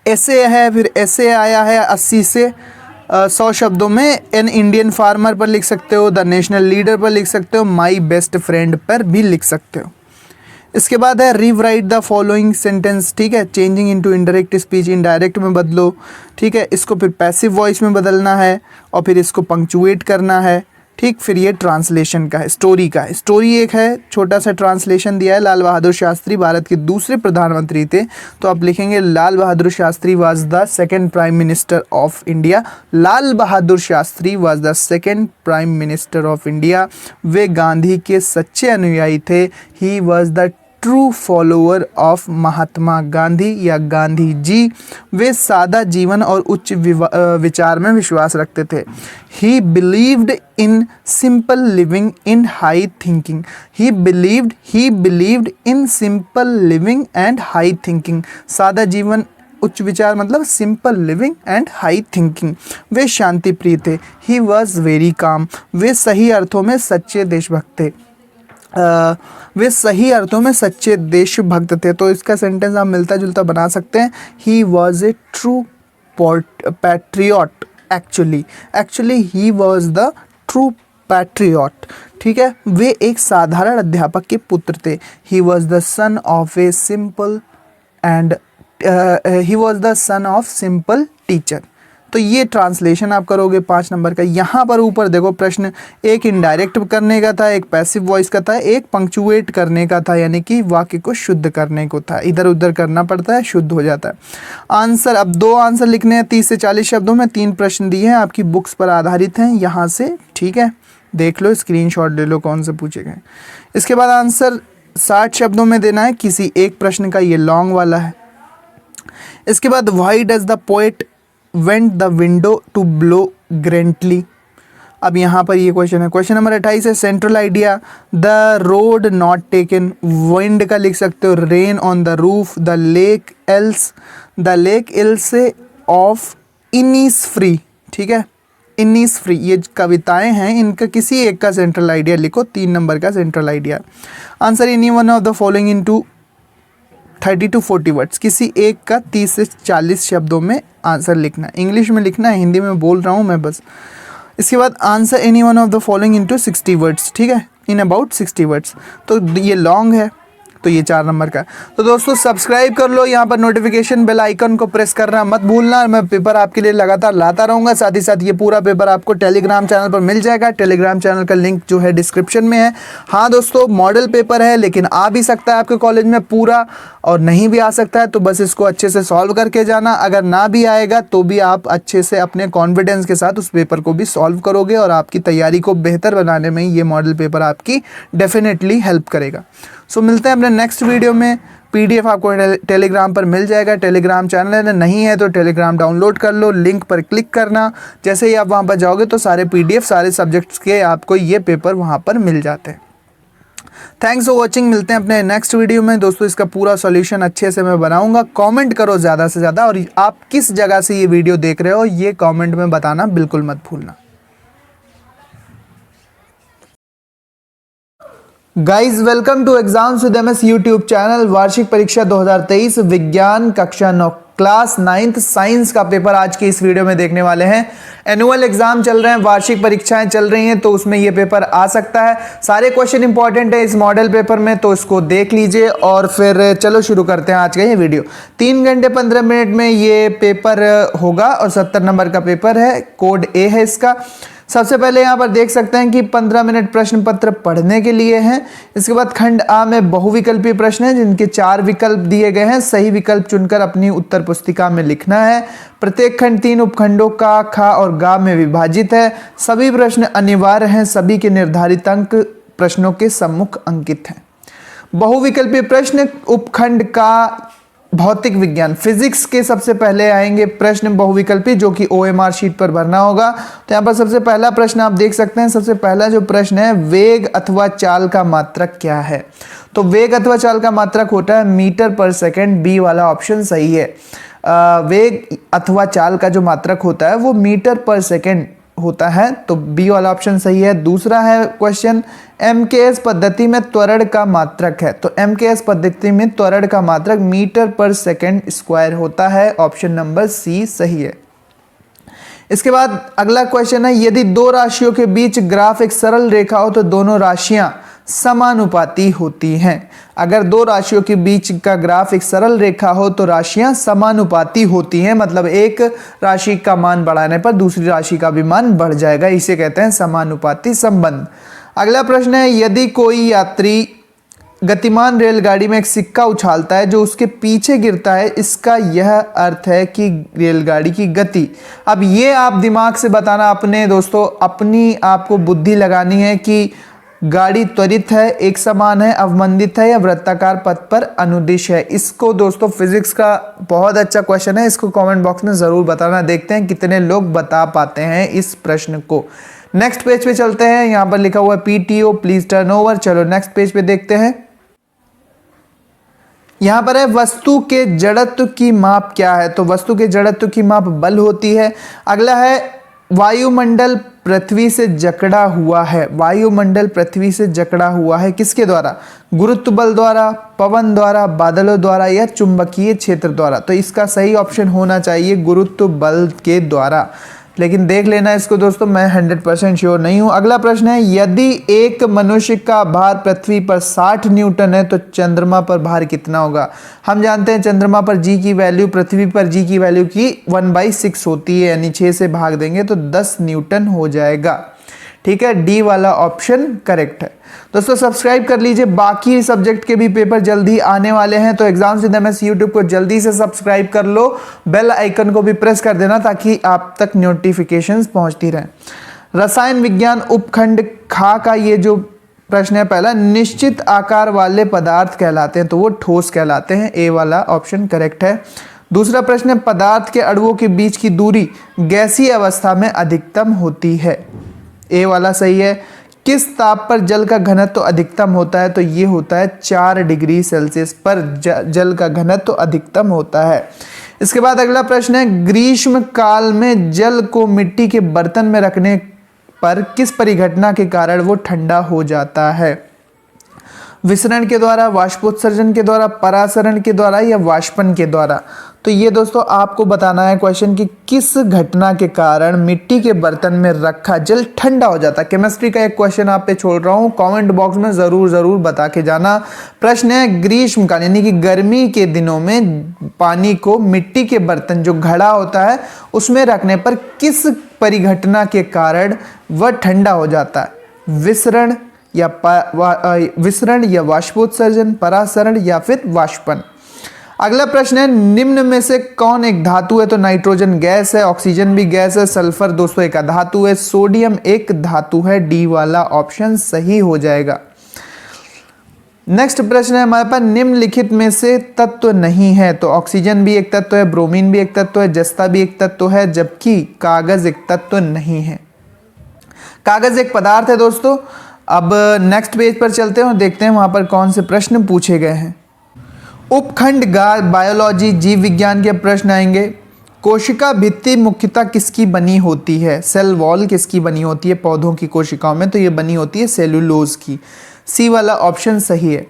ऐसे है, फिर ऐसे आया है 80 से 100 शब्दों में। एन इंडियन फार्मर पर लिख सकते हो, द नेशनल लीडर पर लिख सकते हो, माई बेस्ट फ्रेंड पर भी लिख सकते हो। इसके बाद है रीवराइट द फॉलोइंग सेंटेंस, ठीक है, changing into indirect speech, indirect में बदलो, ठीक है। इसको फिर पैसिव वॉइस में बदलना है और फिर इसको पंक्चुएट करना है, ठीक। फिर ये ट्रांसलेशन का है, स्टोरी का है। स्टोरी एक है, छोटा सा ट्रांसलेशन दिया है। लाल बहादुर शास्त्री भारत के दूसरे प्रधानमंत्री थे, तो आप लिखेंगे Lal Bahadur Shastri was the second prime minister of India. Lal Bahadur Shastri was the second prime minister of India. वे गांधी के सच्चे अनुयायी थे। He was the true follower of Mahatma Gandhi या गांधी जी। वे सादा जीवन और उच्च विचार में विश्वास रखते थे। He believed in simple living in high thinking. He believed in simple living and high thinking. सादा जीवन, उच्च विचार मतलब simple living and high thinking. वे शांति प्रिय थे। He was very calm. वे सही अर्थों में सच्चे देशभक्त थे। वे सही अर्थों में सच्चे देशभक्त थे। तो इसका सेंटेंस आप मिलता जुलता बना सकते हैं। He was a true patriot. Actually he was the true patriot, ठीक है। वे एक साधारण अध्यापक के पुत्र थे। He was the son of a simple and he was the son of simple teacher. तो ये ट्रांसलेशन आप करोगे 5 नंबर का। यहाँ पर ऊपर देखो प्रश्न, एक इनडायरेक्ट करने का था, एक पैसिव वॉइस का था, एक पंक्चुएट करने का था, यानी कि वाक्य को शुद्ध करने को था। इधर उधर करना पड़ता है, शुद्ध हो जाता है। आंसर, अब 2 आंसर लिखने हैं 30 से 40 शब्दों में। 3 प्रश्न दिए हैं, आपकी बुक्स पर आधारित हैं यहाँ से, ठीक है। देख लो, स्क्रीनशॉट ले लो कौन से पूछे गए। इसके बाद आंसर 60 शब्दों में देना है किसी एक प्रश्न का, ये लॉन्ग वाला है। इसके बाद why does the poet want the window to blow gently. अब यहाँ पर ये क्वेश्चन है। क्वेश्चन नंबर 28 है central idea, the road not taken. Wind का लिख सकते हो rain on the roof. The lake एल्स ऑफ इनीस फ्री, ठीक है। इनीस फ्री, ये कविताएं हैं, इनका किसी एक का सेंट्रल आइडिया लिखो। 3 नंबर का central idea. Answer any one of the following into 30 to 40 words. किसी एक का 30 से 40 शब्दों में आंसर लिखना है। इंग्लिश में लिखना है, हिंदी में बोल रहा हूँ मैं बस। इसके बाद answer any one of the following into 60 words, ठीक है, इन अबाउट 60 वर्ड्स। तो ये लॉन्ग है, तो ये 4 नंबर का। तो दोस्तों सब्सक्राइब कर लो, यहाँ पर नोटिफिकेशन बेल आइकन को प्रेस करना मत भूलना। मैं पेपर आपके लिए लगातार लाता रहूँगा। साथ ही साथ ये पूरा पेपर आपको टेलीग्राम चैनल पर मिल जाएगा। टेलीग्राम चैनल का लिंक जो है डिस्क्रिप्शन में है। हाँ दोस्तों, मॉडल पेपर है, लेकिन आ भी सकता है आपके कॉलेज में पूरा, और नहीं भी आ सकता है। तो बस इसको अच्छे से सॉल्व करके जाना। अगर ना भी आएगा तो भी आप अच्छे से अपने कॉन्फिडेंस के साथ उस पेपर को भी सॉल्व करोगे, और आपकी तैयारी को बेहतर बनाने में ये मॉडल पेपर आपकी डेफिनेटली हेल्प करेगा। सो मिलते हैं अपने नेक्स्ट वीडियो में। PDF आपको टेलीग्राम पर मिल जाएगा। टेलीग्राम चैनल नहीं है तो टेलीग्राम डाउनलोड कर लो, लिंक पर क्लिक करना। जैसे ही आप वहाँ पर जाओगे तो सारे PDF सारे सब्जेक्ट्स के आपको ये पेपर वहाँ पर मिल जाते हैं। Thanks for watching. मिलते हैं अपने नेक्स्ट वीडियो में। दोस्तों इसका पूरा सॉल्यूशन अच्छे से मैं बनाऊंगा। कमेंट करो ज़्यादा से ज़्यादा, और आप किस जगह से ये वीडियो देख रहे हो ये कमेंट में बताना बिल्कुल मत भूलना। Guys welcome to exams with MS YouTube channel. वार्षिक परीक्षा 2023 विज्ञान कक्षा 9 क्लास 9th साइंस का पेपर आज के इस वीडियो में देखने वाले हैं। एनुअल एग्जाम चल रहे हैं, वार्षिक परीक्षाएं चल रही हैं, तो उसमें ये पेपर आ सकता है। सारे क्वेश्चन इंपॉर्टेंट है इस मॉडल पेपर में, तो इसको देख लीजिए और फिर चलो शुरू करते हैं आज का ये वीडियो। 3 घंटे 15 मिनट में ये पेपर होगा और 70 नंबर का पेपर है, कोड ए है इसका। सबसे पहले यहाँ पर देख सकते हैं कि 15 मिनट प्रश्न पत्र पढ़ने के लिए हैं। इसके बाद खंड आ में बहुविकल्पीय प्रश्न है जिनके 4 विकल्प दिए गए हैं। सही विकल्प चुनकर अपनी उत्तर पुस्तिका में लिखना है। प्रत्येक खंड 3 उपखंडों का, खा और गा में विभाजित है। सभी प्रश्न अनिवार्य हैं। सभी के निर्धारित अंक प्रश्नों के सम्मुख अंकित हैं। बहुविकल्पीय प्रश्न उपखंड का भौतिक विज्ञान फिजिक्स के सबसे पहले आएंगे प्रश्न बहुविकल्पी, जो कि OMR शीट पर भरना होगा। तो यहाँ पर सबसे पहला प्रश्न आप देख सकते हैं। सबसे पहला जो प्रश्न है, वेग अथवा चाल का मात्रक क्या है? तो वेग अथवा चाल का मात्रक होता है मीटर पर सेकंड। बी वाला ऑप्शन सही है। वेग अथवा चाल का जो मात्रक होता है वो मीटर पर सेकंड होता है, तो बी वाला ऑप्शन सही है। दूसरा है क्वेश्चन, MKS पद्धति में त्वरण का मात्रक है। तो MKS पद्धति में त्वरण का मात्रक मीटर पर सेकंड स्क्वायर होता है। ऑप्शन नंबर सी सही है। इसके बाद अगला क्वेश्चन है, यदि 2 राशियों के बीच ग्राफ एक सरल रेखा हो तो दोनों राशियां समानुपाती होती हैं। अगर 2 राशियों के बीच का ग्राफ एक सरल रेखा हो तो राशियां समानुपाती होती हैं, मतलब एक राशि का मान बढ़ाने पर दूसरी राशि का भी मान बढ़ जाएगा। इसे कहते हैं समानुपाती संबंध। अगला प्रश्न है, यदि कोई यात्री गतिमान रेलगाड़ी में एक सिक्का उछालता है जो उसके पीछे गिरता है, इसका यह अर्थ है कि रेलगाड़ी की गति। अब ये आप दिमाग से बताना अपने दोस्तों, अपनी आपको बुद्धि लगानी है कि गाड़ी त्वरित है, एक समान है, अवमंदित है या वृत्ताकार पथ पर अनुदिश है। इसको दोस्तों फिजिक्स का बहुत अच्छा क्वेश्चन है, इसको कमेंट बॉक्स में जरूर बताना। देखते हैं कितने लोग बता पाते हैं इस प्रश्न को। नेक्स्ट पेज पे चलते हैं। यहाँ पर लिखा हुआ है PTO प्लीज टर्न ओवर। चलो नेक्स्ट पेज पे देखते हैं। यहाँ पर है, वस्तु के जड़त्व की माप क्या है? तो वस्तु के जड़त्व की माप बल होती है। अगला है, वायुमंडल पृथ्वी से जकड़ा हुआ है। वायुमंडल पृथ्वी से जकड़ा हुआ है किसके द्वारा? गुरुत्व बल द्वारा, पवन द्वारा, बादलों द्वारा या चुंबकीय क्षेत्र द्वारा। तो इसका सही ऑप्शन होना चाहिए गुरुत्व बल के द्वारा, लेकिन देख लेना इसको दोस्तों, मैं 100% श्योर नहीं हूं। अगला प्रश्न है, यदि एक मनुष्य का भार पृथ्वी पर 60 न्यूटन है तो चंद्रमा पर भार कितना होगा? हम जानते हैं चंद्रमा पर G की वैल्यू पृथ्वी पर G की वैल्यू की 1/6 होती है, यानी 6 से भाग देंगे तो 10 न्यूटन हो जाएगा। ठीक है, डी वाला ऑप्शन करेक्ट है। दोस्तों सब्सक्राइब कर लीजिए, बाकी सब्जेक्ट के भी पेपर जल्दी आने वाले हैं, तो एग्जाम्स विद MS यूट्यूब को जल्दी से सब्सक्राइब कर लो। बेल आइकन को भी प्रेस कर देना ताकि आप तक नोटिफिकेशंस पहुंचती रहें। रसायन विज्ञान उपखंड खा का ये जो प्रश्न है पहला, निश्चित आकार वाले पदार्थ कहलाते हैं, तो वो ठोस कहलाते हैं। ए वाला ऑप्शन करेक्ट है। दूसरा प्रश्न है, पदार्थ के अणुओं के बीच की दूरी गैसीय अवस्था में अधिकतम होती है। ए वाला सही है। किस ताप पर जल का घनत्व अधिकतम होता है? तो ये होता है 4 डिग्री सेल्सियस पर जल का घनत्व अधिकतम होता है। इसके बाद अगला प्रश्न है, ग्रीष्म काल में जल को मिट्टी के बर्तन में रखने पर किस परिघटना के कारण वो ठंडा हो जाता है? विसरण के द्वारा, वाष्पोत्सर्जन के द्वारा, परासरण के द्वारा या वाष्पन के द्वारा। तो ये दोस्तों आपको बताना है क्वेश्चन कि किस घटना के कारण मिट्टी के बर्तन में रखा जल ठंडा हो जाता है। केमिस्ट्री का एक क्वेश्चन आप पे छोड़ रहा हूँ, कमेंट बॉक्स में जरूर बता के जाना। प्रश्न है, ग्रीष्मकाल यानी कि गर्मी के दिनों में पानी को मिट्टी के बर्तन जो घड़ा होता है उसमें रखने पर किस परिघटना के कारण वह ठंडा हो जाता है? विसरण या वाष्पोत्सर्जन, परासरण या फिर वाष्पन। अगला प्रश्न है, निम्न में से कौन एक धातु है? तो नाइट्रोजन गैस है, ऑक्सीजन भी गैस है, सल्फर दोस्तों एक धातु है, सोडियम एक धातु है। डी वाला ऑप्शन सही हो जाएगा। नेक्स्ट प्रश्न है हमारे पास, निम्नलिखित में से तत्व नहीं है। तो ऑक्सीजन भी एक तत्व है, ब्रोमीन भी एक तत्व है, जस्ता भी एक तत्व है, जबकि कागज एक तत्व नहीं है। कागज एक पदार्थ है दोस्तों। अब नेक्स्ट पेज पर चलते हैं और देखते हैं वहां पर कौन से प्रश्न पूछे गए हैं। उपखंड गा बायोलॉजी जीव विज्ञान के प्रश्न आएंगे। कोशिका भित्ति मुख्यतः किसकी बनी होती है? सेल वॉल किसकी बनी होती है पौधों की कोशिकाओं में? तो ये बनी होती है सेलुलोज की। सी वाला ऑप्शन सही है।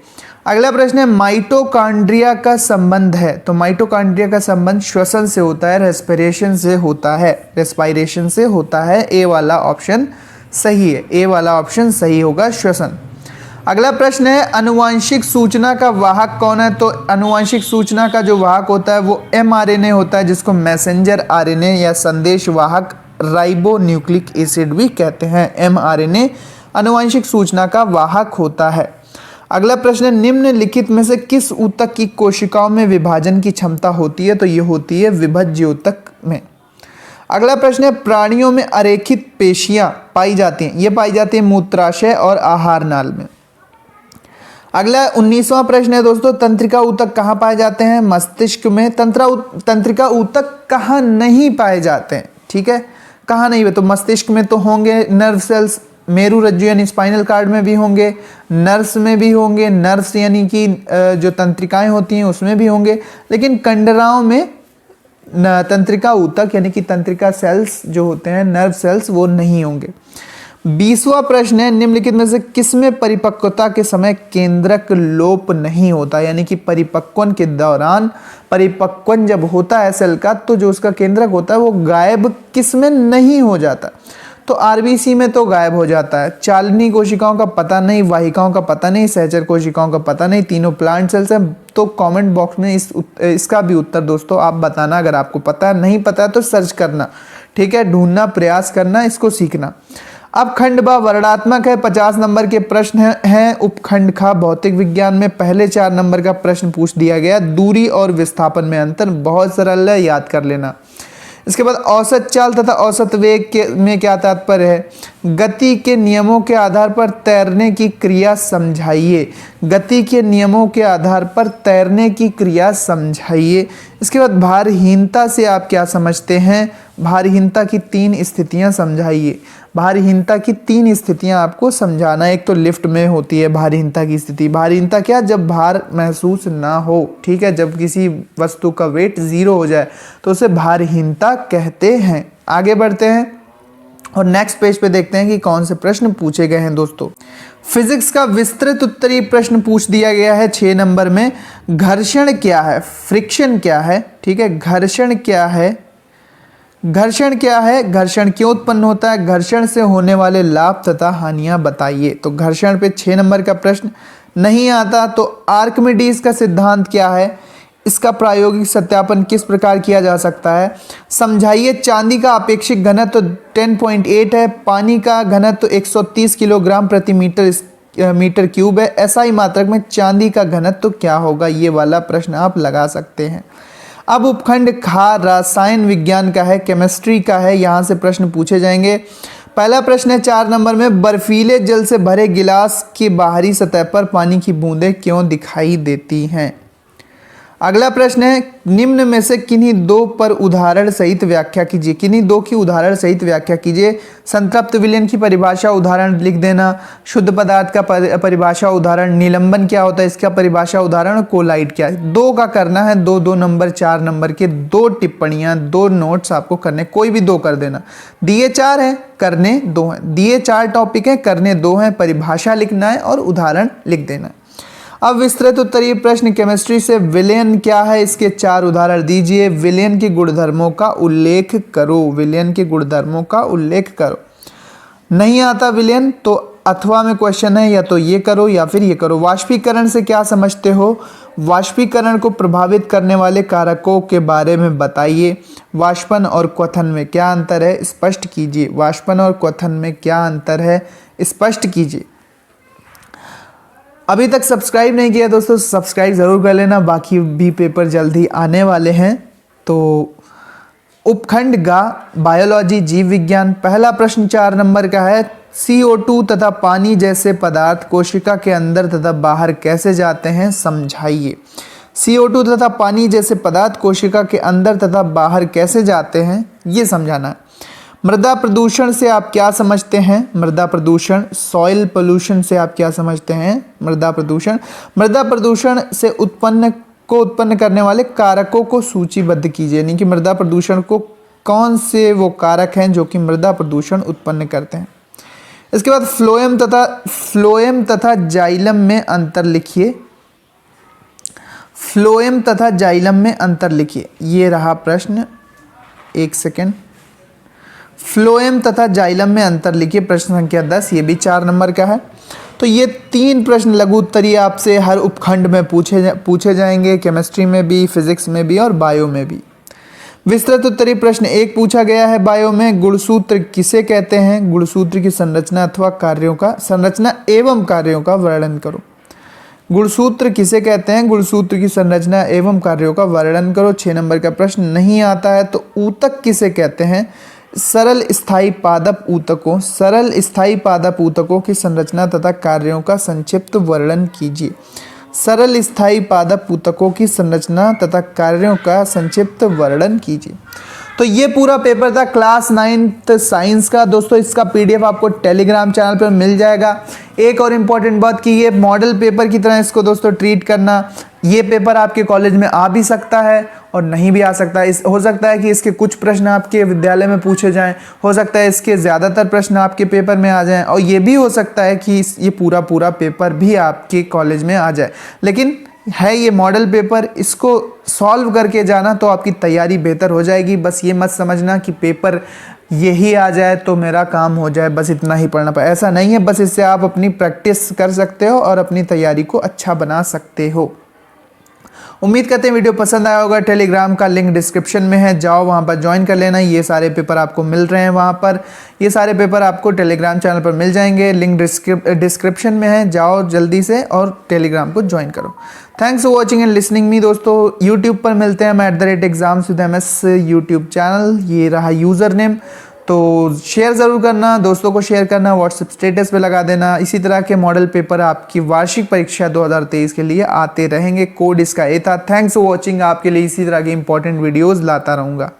अगला प्रश्न है माइटोकॉन्ड्रिया का संबंध है, तो माइटोकॉन्ड्रिया का संबंध श्वसन से होता है, रेस्पिरेशन से होता है, रेस्पिरेशन से होता है। ए वाला ऑप्शन सही है, ए वाला ऑप्शन सही होगा, श्वसन। अगला प्रश्न है आनुवांशिक सूचना का वाहक कौन है, तो आनुवांशिक सूचना का जो वाहक होता है वो mRNA होता है, जिसको मैसेंजर RNA या संदेश वाहक राइबो न्यूक्लिक एसिड भी कहते हैं। mRNA आनुवांशिक सूचना का वाहक होता है। अगला प्रश्न है निम्नलिखित में से किस ऊतक की कोशिकाओं में विभाजन की क्षमता होती है, तो ये होती है विभज्य ऊतक में। अगला प्रश्न है प्राणियों में अरेखित पेशियां पाई जाती हैं, ये पाई जाती है मूत्राशय और आहार नाल में। अगला 19वां प्रश्न है दोस्तों तंत्रिका ऊतक कहाँ पाए जाते हैं, मस्तिष्क में। तंत्रिका ऊतक कहाँ नहीं पाए जाते हैं, ठीक है, कहाँ नहीं, तो मस्तिष्क में तो होंगे नर्व सेल्स, मेरू रज्जु यानी स्पाइनल कार्ड में भी होंगे, नर्व्स में भी होंगे, नर्व्स यानी कि जो तंत्रिकाएं होती हैं उसमें भी होंगे, लेकिन कंडराओं में तंत्रिका ऊतक यानी कि तंत्रिका सेल्स जो होते हैं, नर्व सेल्स, वो नहीं होंगे। 20वां प्रश्न है निम्नलिखित में से किसमें परिपक्वता के समय केंद्रक लोप नहीं होता, यानी कि परिपक्वन के दौरान, परिपक्वन जब होता है सेल का, तो जो उसका केंद्रक होता है वो गायब किसमें नहीं हो जाता, तो आरबीसी में तो गायब हो जाता है। चालनी कोशिकाओं का पता नहीं, वाहिकाओं का पता नहीं, सहचर कोशिकाओं का पता नहीं, तीनों प्लांट सेल्स हैं। तो कमेंट बॉक्स में इसका भी उत्तर दोस्तों आप बताना, अगर आपको पता है, नहीं पता है तो सर्च करना, ठीक है, ढूंढना, प्रयास करना, इसको सीखना। अब खंड ब वर्णात्मक है, 50 नंबर के प्रश्न हैं। उपखंड ख भौतिक विज्ञान में पहले 4 नंबर का प्रश्न पूछ दिया गया। दूरी और विस्थापन में अंतर बहुत सरल है, याद कर लेना। इसके बाद औसत चाल तथा औसत वेग में क्या तात्पर्य है, गति के नियमों के आधार पर तैरने की क्रिया समझाइए, गति के नियमों के आधार पर तैरने की क्रिया समझाइए। इसके बाद भारहीनता से आप क्या समझते हैं, भारहीनता की 3 स्थितियां समझाइए। भारहीनता की 3 स्थितियां आपको समझाना, एक तो लिफ्ट में होती है भारहीनता की स्थिति। भारहीनता क्या, जब भार महसूस ना हो, ठीक है, जब किसी वस्तु का वेट 0 हो जाए तो उसे भारहीनता कहते हैं। आगे बढ़ते हैं और नेक्स्ट पेज पे देखते हैं कि कौन से प्रश्न पूछे गए हैं दोस्तों। फिजिक्स का विस्तृत उत्तरीय प्रश्न पूछ दिया गया है 6 नंबर में। घर्षण क्या है, फ्रिक्शन क्या है, ठीक है, घर्षण क्या है, घर्षण क्या है, घर्षण क्यों उत्पन्न होता है, घर्षण से होने वाले लाभ तथा हानियां बताइए। तो घर्षण पे 6 नंबर का प्रश्न नहीं आता। तो आर्किमिडीज का सिद्धांत क्या है, इसका प्रायोगिक सत्यापन किस प्रकार किया जा सकता है, समझाइए। चांदी का अपेक्षित घनत्व 10.8 है, पानी का घनत्व 130 किलोग्राम प्रति मीटर क्यूब है, एसआई मात्रक में चांदी का घनत्व क्या होगा, ये वाला प्रश्न आप लगा सकते हैं। अब उपखंड खा रसायन विज्ञान का है, केमिस्ट्री का है, यहाँ से प्रश्न पूछे जाएंगे। पहला प्रश्न है 4 नंबर में, बर्फीले जल से भरे गिलास की बाहरी सतह पर पानी की बूंदें क्यों दिखाई देती हैं। अगला प्रश्न है निम्न में से किन्हीं 2 पर उदाहरण सहित व्याख्या कीजिए, किन्हीं 2 की उदाहरण सहित व्याख्या कीजिए। संतृप्त विलयन की परिभाषा उदाहरण लिख देना, शुद्ध पदार्थ का परिभाषा उदाहरण, निलंबन क्या होता है इसका परिभाषा उदाहरण, कोलाइड क्या है। 2 का करना है, 2 नंबर 4 नंबर के 2 टिप्पणियां, 2 नोट्स आपको करने, कोई भी 2 कर देना। दिए 4 हैं, करने 2 हैं, दिए 4 टॉपिक हैं, करने 2 हैं, परिभाषा लिखना है और उदाहरण लिख देना। अब विस्तृत उत्तरीय प्रश्न केमिस्ट्री से, विलयन क्या है, इसके 4 उदाहरण दीजिए। विलयन के गुणधर्मों का उल्लेख करो, विलयन के गुणधर्मों का उल्लेख करो। नहीं आता विलयन तो अथवा में क्वेश्चन है, या तो ये करो या फिर ये करो। वाष्पीकरण से क्या समझते हो, वाष्पीकरण को प्रभावित करने वाले कारकों के बारे में बताइए। वाष्पन और क्वथन में क्या अंतर है, स्पष्ट कीजिए। वाष्पन और क्वथन में क्या अंतर है, स्पष्ट कीजिए। अभी तक सब्सक्राइब नहीं किया दोस्तों, सब्सक्राइब ज़रूर कर लेना, बाकी भी पेपर जल्द ही आने वाले हैं। तो उपखंड गा बायोलॉजी जीव विज्ञान, पहला प्रश्न 4 नंबर का है, CO2 तथा पानी जैसे पदार्थ कोशिका के अंदर तथा बाहर कैसे जाते हैं, समझाइए। CO2 तथा पानी जैसे पदार्थ कोशिका के अंदर तथा बाहर कैसे जाते हैं, ये समझाना है। मृदा प्रदूषण से आप क्या समझते हैं, मृदा प्रदूषण, सॉइल पोल्यूशन से आप क्या समझते हैं, मृदा प्रदूषण। मृदा प्रदूषण से उत्पन्न करने वाले कारकों को सूचीबद्ध कीजिए, यानी कि मृदा प्रदूषण को कौन से वो कारक हैं जो कि मृदा प्रदूषण उत्पन्न करते हैं। इसके बाद फ्लोएम तथा जाइलम में अंतर लिखिए, फ्लोएम तथा जाइलम में अंतर लिखिए। ये रहा प्रश्न, एक सेकेंड। फ्लोएम तथा जाइलम में अंतर लिखिए, प्रश्न संख्या 10। ये भी 4 नंबर का है। तो ये 3 प्रश्न लघु उत्तरीय आपसे हर उपखंड में पूछे जाएंगे, केमिस्ट्री में भी, फिजिक्स में भी और बायो में भी। विस्तृत उत्तरीय प्रश्न 1 पूछा गया है बायो में, गुणसूत्र किसे कहते हैं? गुणसूत्र की संरचना अथवा कार्यों का, संरचना एवं कार्यों का वर्णन करो। गुणसूत्र किसे कहते हैं? गुणसूत्र की संरचना एवं कार्यों का वर्णन करो। 6 नंबर का प्रश्न नहीं आता है तो ऊतक किसे कहते हैं? सरल स्थायी पादप ऊतकों, सरल स्थायी पादप ऊतकों की संरचना तथा कार्यों का संक्षिप्त वर्णन कीजिए। सरल स्थायी पादप ऊतकों की संरचना तथा कार्यों का संक्षिप्त वर्णन कीजिए। तो ये पूरा पेपर था क्लास 9th साइंस का। दोस्तों इसका पीडीएफ आपको टेलीग्राम चैनल पर मिल जाएगा। एक और इम्पॉर्टेंट बात कि ये मॉडल पेपर की तरह इसको दोस्तों ट्रीट करना। ये पेपर आपके कॉलेज में आ भी सकता है और नहीं भी आ सकता है। हो सकता है कि इसके कुछ प्रश्न आपके विद्यालय में पूछे जाएं, हो सकता है इसके ज़्यादातर प्रश्न आपके पेपर में आ जाएं, और ये भी हो सकता है कि ये पूरा पेपर भी आपके कॉलेज में आ जाए। लेकिन है ये मॉडल पेपर, इसको सॉल्व करके जाना तो आपकी तैयारी बेहतर हो जाएगी। बस ये मत समझना कि पेपर यही आ जाए तो मेरा काम हो जाए, बस इतना ही पढ़ना पड़े, ऐसा नहीं है। बस इससे आप अपनी प्रैक्टिस कर सकते हो और अपनी तैयारी को अच्छा बना सकते हो। उम्मीद करते हैं वीडियो पसंद आया होगा। टेलीग्राम का लिंक डिस्क्रिप्शन में है, जाओ वहाँ पर ज्वाइन कर लेना। ये सारे पेपर आपको मिल रहे हैं वहाँ पर, ये सारे पेपर आपको टेलीग्राम चैनल पर मिल जाएंगे। लिंक डिस्क्रिप्शन में है, जाओ जल्दी से और टेलीग्राम को ज्वाइन करो। Thanks for watching and listening मी। दोस्तों यूट्यूब पर मिलते हैं हम @exams_with_ms यूट्यूब चैनल, ये रहा यूज़र नेम। तो शेयर ज़रूर करना, दोस्तों को शेयर करना, व्हाट्सएप स्टेटस पे लगा देना। इसी तरह के मॉडल पेपर आपकी वार्षिक परीक्षा 2023 के लिए आते रहेंगे। कोड इसका ए था। Thanks for watching. आपके लिए इसी तरह के इंपॉर्टेंट वीडियोस लाता रहूँगा।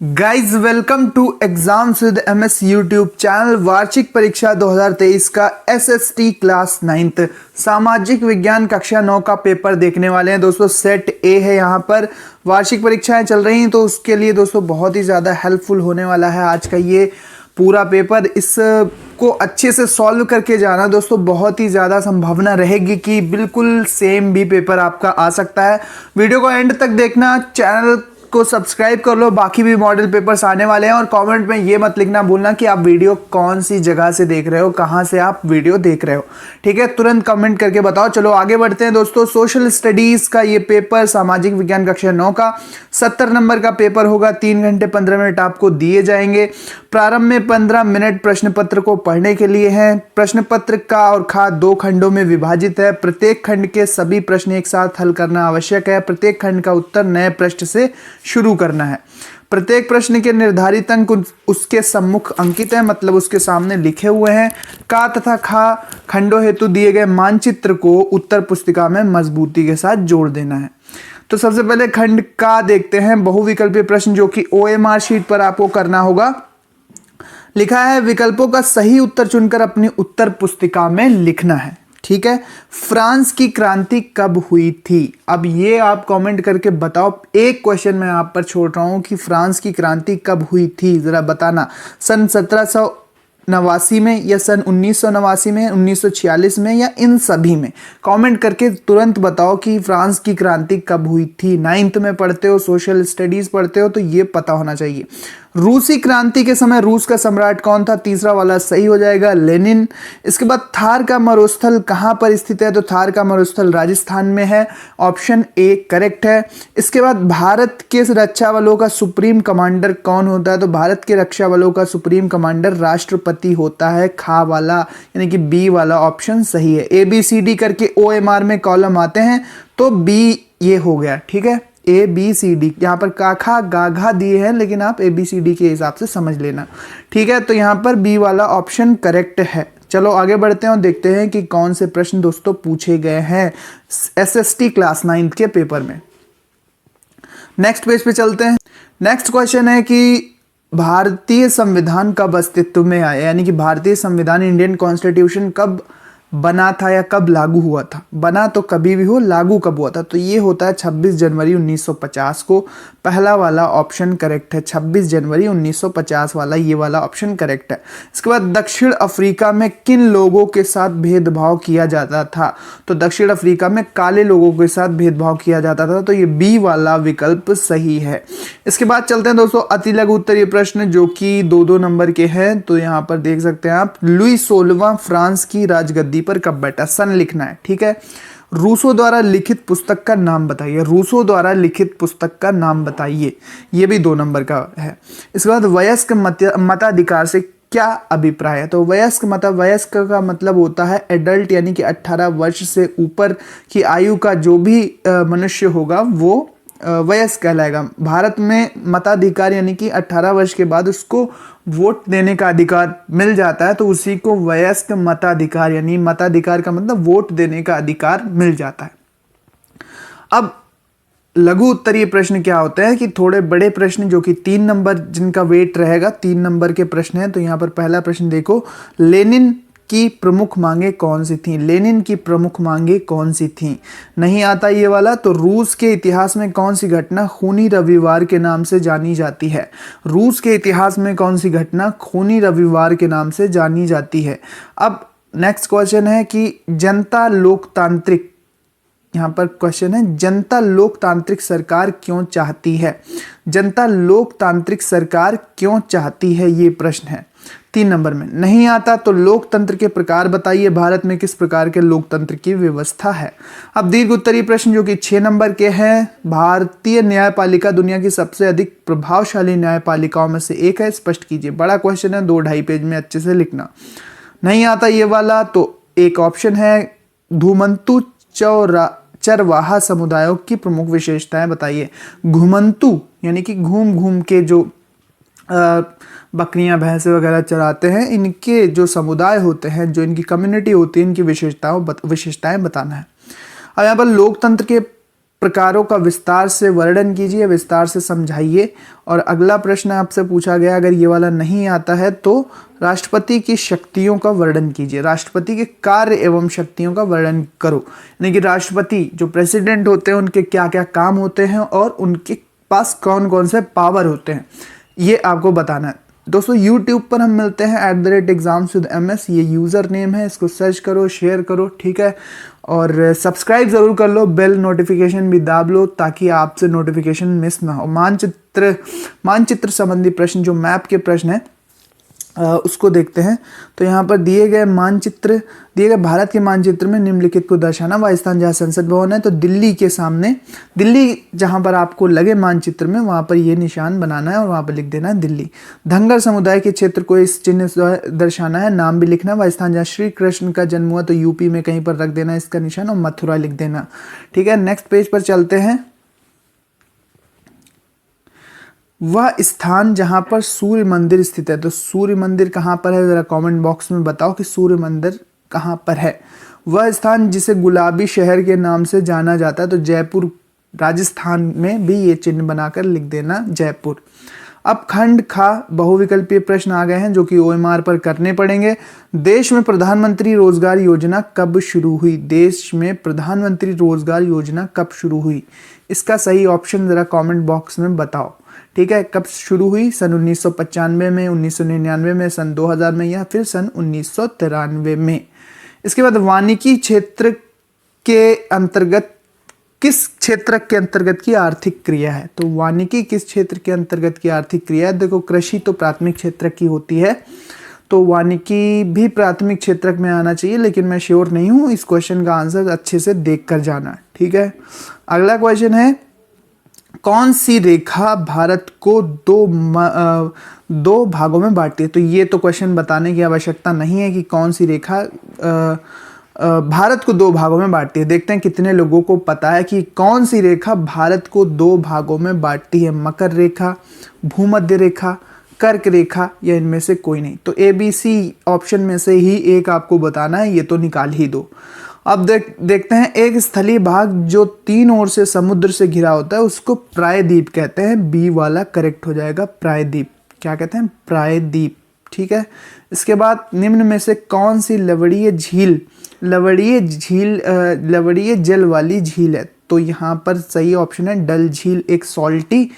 Guys welcome to exams with MS YouTube channel. वार्षिक परीक्षा 2023 का SST क्लास 9th सामाजिक विज्ञान कक्षा 9 का पेपर देखने वाले हैं। दोस्तों सेट A है, यहाँ पर वार्षिक परीक्षाएं चल रही हैं तो उसके लिए दोस्तों बहुत ही ज़्यादा हेल्पफुल होने वाला है आज का ये पूरा पेपर। इसको अच्छे से सॉल्व करके जाना दोस्तों, बहुत ही ज़्यादा संभावना रहेगी कि बिल्कुल सेम भी पेपर आपका आ सकता है। वीडियो को एंड तक देखना, चैनल को सब्सक्राइब कर लो, बाकी भी मॉडल पेपर्स आने वाले हैं। और कमेंट में ये मत लिखना भूलना कि आप वीडियो कौन सी जगह से देख रहे हो, कहाँ से आप वीडियो देख रहे हो, ठीक है? तुरंत कमेंट करके बताओ। चलो आगे बढ़ते हैं दोस्तों। सोशल स्टडीज़ का ये पेपर, सामाजिक विज्ञान कक्षा 9 का 70 नंबर का पेपर होगा। 3 घंटे 15 मिनट आपको दिए जाएंगे। प्रारंभ में 15 मिनट प्रश्न पत्र को पढ़ने के लिए है। प्रश्न पत्र का और खा 2 खंडों में विभाजित है। प्रत्येक खंड के सभी प्रश्न एक साथ हल करना आवश्यक है। प्रत्येक खंड का उत्तर नए पृष्ठ से शुरू करना है। प्रत्येक प्रश्न के निर्धारित अंक उसके सम्मुख अंकित है, मतलब उसके सामने लिखे हुए हैं। का तथा खा खंडों हेतु दिए गए मानचित्र को उत्तर पुस्तिका में मजबूती के साथ जोड़ देना है। तो सबसे पहले खंड का देखते हैं, बहुविकल्पीय प्रश्न जो कि OMR शीट पर आपको करना होगा। लिखा है विकल्पों का सही उत्तर चुनकर अपनी उत्तर पुस्तिका में लिखना है, ठीक है? फ्रांस की क्रांति कब हुई थी? अब ये आप कमेंट करके बताओ। एक क्वेश्चन मैं आप पर छोड़ रहा हूं कि फ्रांस की क्रांति कब हुई थी, जरा बताना। सन 1789 में या सन 1989 में, 1946 में या इन सभी में? कमेंट करके तुरंत बताओ कि फ्रांस की क्रांति कब हुई थी। 9th में पढ़ते हो, सोशल स्टडीज पढ़ते हो तो ये पता होना चाहिए। रूसी क्रांति के समय रूस का सम्राट कौन था? तीसरा वाला सही हो जाएगा, लेनिन। इसके बाद थार का मरुस्थल कहाँ पर स्थित है? तो थार का मरुस्थल राजस्थान में है, ऑप्शन A करेक्ट है। इसके बाद भारत के रक्षा बलों का सुप्रीम कमांडर कौन होता है? तो भारत के रक्षा बलों का सुप्रीम कमांडर राष्ट्रपति होता है। खा वाला यानी कि B वाला ऑप्शन सही है। ABCD करके OMR में कॉलम आते हैं तो B ये हो गया, ठीक है? ABCD, यहाँ पर काखा गाघा दिए हैं लेकिन आप ABCD के हिसाब से समझ लेना, ठीक है? तो यहाँ पर B वाला ऑप्शन करेक्ट है। चलो आगे बढ़ते हैं और देखते हैं कि कौन से प्रश्न दोस्तों पूछे गए हैं SST क्लास 9th के पेपर में। नेक्स्ट पेज पे चलते हैं। नेक्स्ट क्वेश्चन है कि भारतीय संविधान कब अस्तित्व में आया, यानी कि भारतीय संविधान, इंडियन कॉन्स्टिट्यूशन कब बना था या कब लागू हुआ था? बना तो कभी भी हो, लागू कब हुआ था? तो ये होता है 26 जनवरी 1950 को। पहला वाला ऑप्शन करेक्ट है, 26 जनवरी 1950 वाला, ये वाला ऑप्शन करेक्ट है। इसके बाद दक्षिण अफ्रीका में किन लोगों के साथ भेदभाव किया जाता था? तो दक्षिण अफ्रीका में काले लोगों के साथ भेदभाव किया जाता था, तो ये बी वाला विकल्प सही है। इसके बाद चलते हैं दोस्तों अति लघु उत्तरीय प्रश्न जो कि 2-2 नंबर के हैं। तो यहाँ पर देख सकते हैं आप, लुई 16वां फ्रांस की राजगद्दी पर कब बैठा? सन लिखना है, ठीक है। रूसो द्वारा लिखित पुस्तक का नाम बताइए। रूसो द्वारा लिखित पुस्तक का नाम बताइए, ये भी 2 नंबर का है। इसके बाद वयस्क मताधिकार से क्या अभिप्राय है? तो वयस्क का मतलब होता है एडल्ट, यानी कि 18 वर्ष से ऊपर की आयु का जो भी मनुष्य होगा वो वयस्क कहलाएगा। भारत में मताधिकार यानी कि 18 वर्ष के बाद उसको वोट देने का अधिकार मिल जाता है, तो उसी को वयस्क मताधिकार, यानी मताधिकार का मतलब वोट देने का अधिकार मिल जाता है। अब लघु उत्तरीय प्रश्न क्या होते हैं कि थोड़े बड़े प्रश्न जो कि 3 नंबर जिनका वेट रहेगा, 3 नंबर के प्रश्न हैं। तो यहाँ पर पहला प्रश्न देखो, लेनिन की प्रमुख मांगे कौन सी थी? लेनिन की प्रमुख मांगे कौन सी थी? नहीं आता ये वाला। तो रूस के इतिहास में कौन सी घटना खूनी रविवार के नाम से जानी जाती है? रूस के इतिहास में कौन सी घटना खूनी रविवार के नाम से जानी जाती है? अब नेक्स्ट क्वेश्चन है कि जनता लोकतांत्रिक, यहाँ पर क्वेश्चन है जनता लोकतांत्रिक सरकार क्यों चाहती है? जनता लोकतांत्रिक सरकार क्यों चाहती है, ये प्रश्न है 3 नंबर में। नहीं आता तो लोकतंत्र के प्रकार बताइए, भारत में किस प्रकार के लोकतंत्र की व्यवस्था है? अब दीर्घ उत्तरीय प्रश्न जो कि 6 नंबर के हैं, भारतीय न्यायपालिका दुनिया की सबसे अधिक प्रभावशाली न्यायपालिकाओं में से एक है, स्पष्ट कीजिए। बड़ा क्वेश्चन है, 2-2.5 पेज में अच्छे से लिखना। नहीं आता ये वाला, तो एक ऑप्शन है घुमंतु चरवाहा समुदायों की प्रमुख विशेषताएं बताइए। घुमंतु यानी कि घूम घूम के जो बकरियां भैंसे वगैरह चराते हैं, इनके जो समुदाय होते हैं, जो इनकी कम्युनिटी होती है, इनकी विशेषताएं बताना है। अब यहाँ पर लोकतंत्र के प्रकारों का विस्तार से वर्णन कीजिए, विस्तार से समझाइए। और अगला प्रश्न आपसे पूछा गया, अगर ये वाला नहीं आता है तो राष्ट्रपति की शक्तियों का वर्णन कीजिए। राष्ट्रपति के कार्य एवं शक्तियों का वर्णन करो, यानी कि राष्ट्रपति जो प्रेसिडेंट होते हैं उनके क्या क्या काम होते हैं और उनके पास कौन कौन से पावर होते हैं, ये आपको बताना है। दोस्तों YouTube पर हम मिलते हैं @exams_with_ms, ये यूज़र नेम है, इसको सर्च करो, शेयर करो, ठीक है। और सब्सक्राइब ज़रूर कर लो, बेल नोटिफिकेशन भी दाब लो ताकि आपसे नोटिफिकेशन मिस ना हो। मानचित्र संबंधी प्रश्न, जो मैप के प्रश्न हैं उसको देखते हैं। तो यहाँ पर दिए गए भारत के मानचित्र में निम्नलिखित को दर्शाना। वह स्थान जहाँ संसद भवन है, तो दिल्ली के सामने, दिल्ली जहाँ पर आपको लगे मानचित्र में, वहाँ पर ये निशान बनाना है और वहाँ पर लिख देना है दिल्ली। धनगर समुदाय के क्षेत्र को इस चिन्ह से दर्शाना है, नाम भी लिखना। वह स्थान जहाँ श्री कृष्ण का जन्म हुआ, तो यूपी में कहीं पर रख देना इसका निशान और मथुरा लिख देना, ठीक है। नेक्स्ट पेज पर चलते हैं। वह स्थान जहां पर सूर्य मंदिर स्थित है, तो सूर्य मंदिर कहां पर है, जरा कमेंट बॉक्स में बताओ कि सूर्य मंदिर कहां पर है। वह स्थान जिसे गुलाबी शहर के नाम से जाना जाता है, तो जयपुर राजस्थान में भी ये चिन्ह बनाकर लिख देना जयपुर। अब खंड खा बहुविकल्पीय प्रश्न आ गए हैं जो कि OMR पर करने पड़ेंगे। देश में प्रधानमंत्री रोजगार योजना कब शुरू हुई? देश में प्रधानमंत्री रोजगार योजना कब शुरू हुई? इसका सही ऑप्शन जरा कमेंट बॉक्स में बताओ, ठीक है। कब शुरू हुई? सन 1995 में, 1999 में, सन 2000 में, या फिर सन 1993 में। इसके बाद वानिकी क्षेत्र के अंतर्गत किस क्षेत्र के अंतर्गत की आर्थिक क्रिया है? तो वानिकी किस क्षेत्र के अंतर्गत की आर्थिक क्रिया है? देखो, कृषि तो प्राथमिक क्षेत्र की होती है, तो वानिकी भी प्राथमिक क्षेत्र में आना चाहिए, लेकिन मैं श्योर नहीं हूं। इस क्वेश्चन का आंसर अच्छे से देख कर जाना है, ठीक है। अगला क्वेश्चन है, कौन सी रेखा भारत को दो भागों में बांटती है? तो ये तो क्वेश्चन बताने की आवश्यकता नहीं है कि कौन सी रेखा भारत को 2 भागों में बांटती है। देखते हैं कितने लोगों को पता है कि कौन सी रेखा भारत को 2 भागों में बांटती है। मकर रेखा, भूमध्य रेखा, कर्क रेखा, या इनमें से कोई नहीं। तो ABC ऑप्शन में से ही एक आपको बताना है, ये तो निकाल ही दो। अब देखते हैं, एक स्थलीय भाग जो 3 ओर से समुद्र से घिरा होता है उसको प्रायद्वीप कहते हैं। B वाला करेक्ट हो जाएगा, प्रायद्वीप। क्या कहते हैं? प्रायद्वीप, ठीक है। इसके बाद निम्न में से कौन सी लवणीय जल वाली झील है? तो यहाँ पर सही ऑप्शन है डल झील, एक सॉल्टी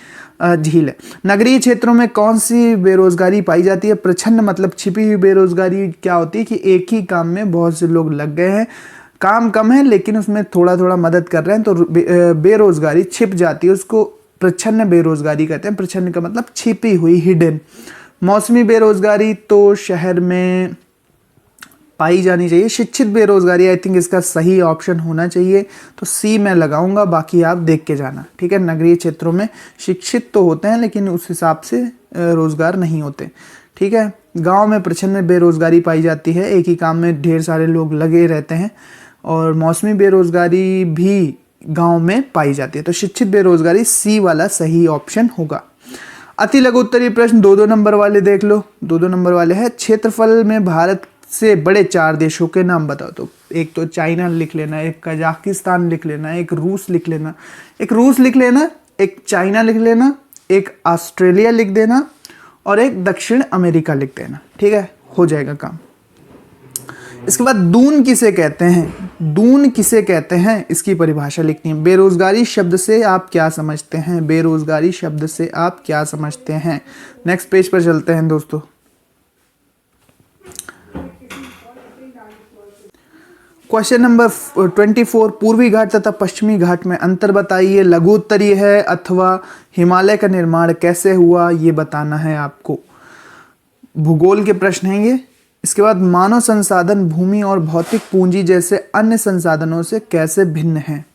झील है। नगरीय क्षेत्रों में कौन सी बेरोजगारी पाई जाती है? प्रच्छन्न मतलब छिपी हुई बेरोजगारी क्या होती है कि एक ही काम में बहुत से लोग लग गए हैं, काम कम है लेकिन उसमें थोड़ा थोड़ा मदद कर रहे हैं, तो बेरोजगारी छिप जाती है, उसको प्रच्छन्न बेरोजगारी कहते हैं। प्रच्छन्न का मतलब छिपी हुई, हिडन। मौसमी बेरोजगारी तो शहर में पाई जानी चाहिए। शिक्षित बेरोजगारी आई थिंक इसका सही ऑप्शन होना चाहिए, तो सी मैं लगाऊंगा, बाकी आप देख के जाना, ठीक है। नगरीय क्षेत्रों में शिक्षित तो होते हैं लेकिन उस हिसाब से रोजगार नहीं होते, ठीक है। गांव में प्रच्छन्न बेरोजगारी पाई जाती है, एक ही काम में ढेर सारे लोग लगे रहते हैं, और मौसमी बेरोजगारी भी गांव में पाई जाती है, तो शिक्षित बेरोजगारी सी वाला सही ऑप्शन होगा। अति लघु उत्तरीय प्रश्न 2-2 नंबर वाले देख लो, 2-2 नंबर वाले हैं। क्षेत्रफल में भारत से बड़े 4 देशों के नाम बताओ। तो एक तो चाइना लिख लेना, एक कजाकिस्तान लिख लेना, एक रूस लिख लेना, एक चाइना लिख लेना, एक ऑस्ट्रेलिया लिख देना और एक दक्षिण अमेरिका लिख देना, ठीक है, हो जाएगा काम। इसके बाद दून किसे कहते हैं? दून किसे कहते हैं इसकी परिभाषा लिखनी है। बेरोजगारी शब्द से आप क्या समझते हैं? बेरोजगारी शब्द से आप क्या समझते हैं? नेक्स्ट पेज पर चलते हैं दोस्तों। क्वेश्चन नंबर 24, पूर्वी घाट तथा पश्चिमी घाट में अंतर बताइए। लघु उत्तरीय है अथवा हिमालय का निर्माण कैसे हुआ ये बताना है आपको। भूगोल के प्रश्न हैं ये। इसके बाद मानव संसाधन भूमि और भौतिक पूंजी जैसे अन्य संसाधनों से कैसे भिन्न हैं,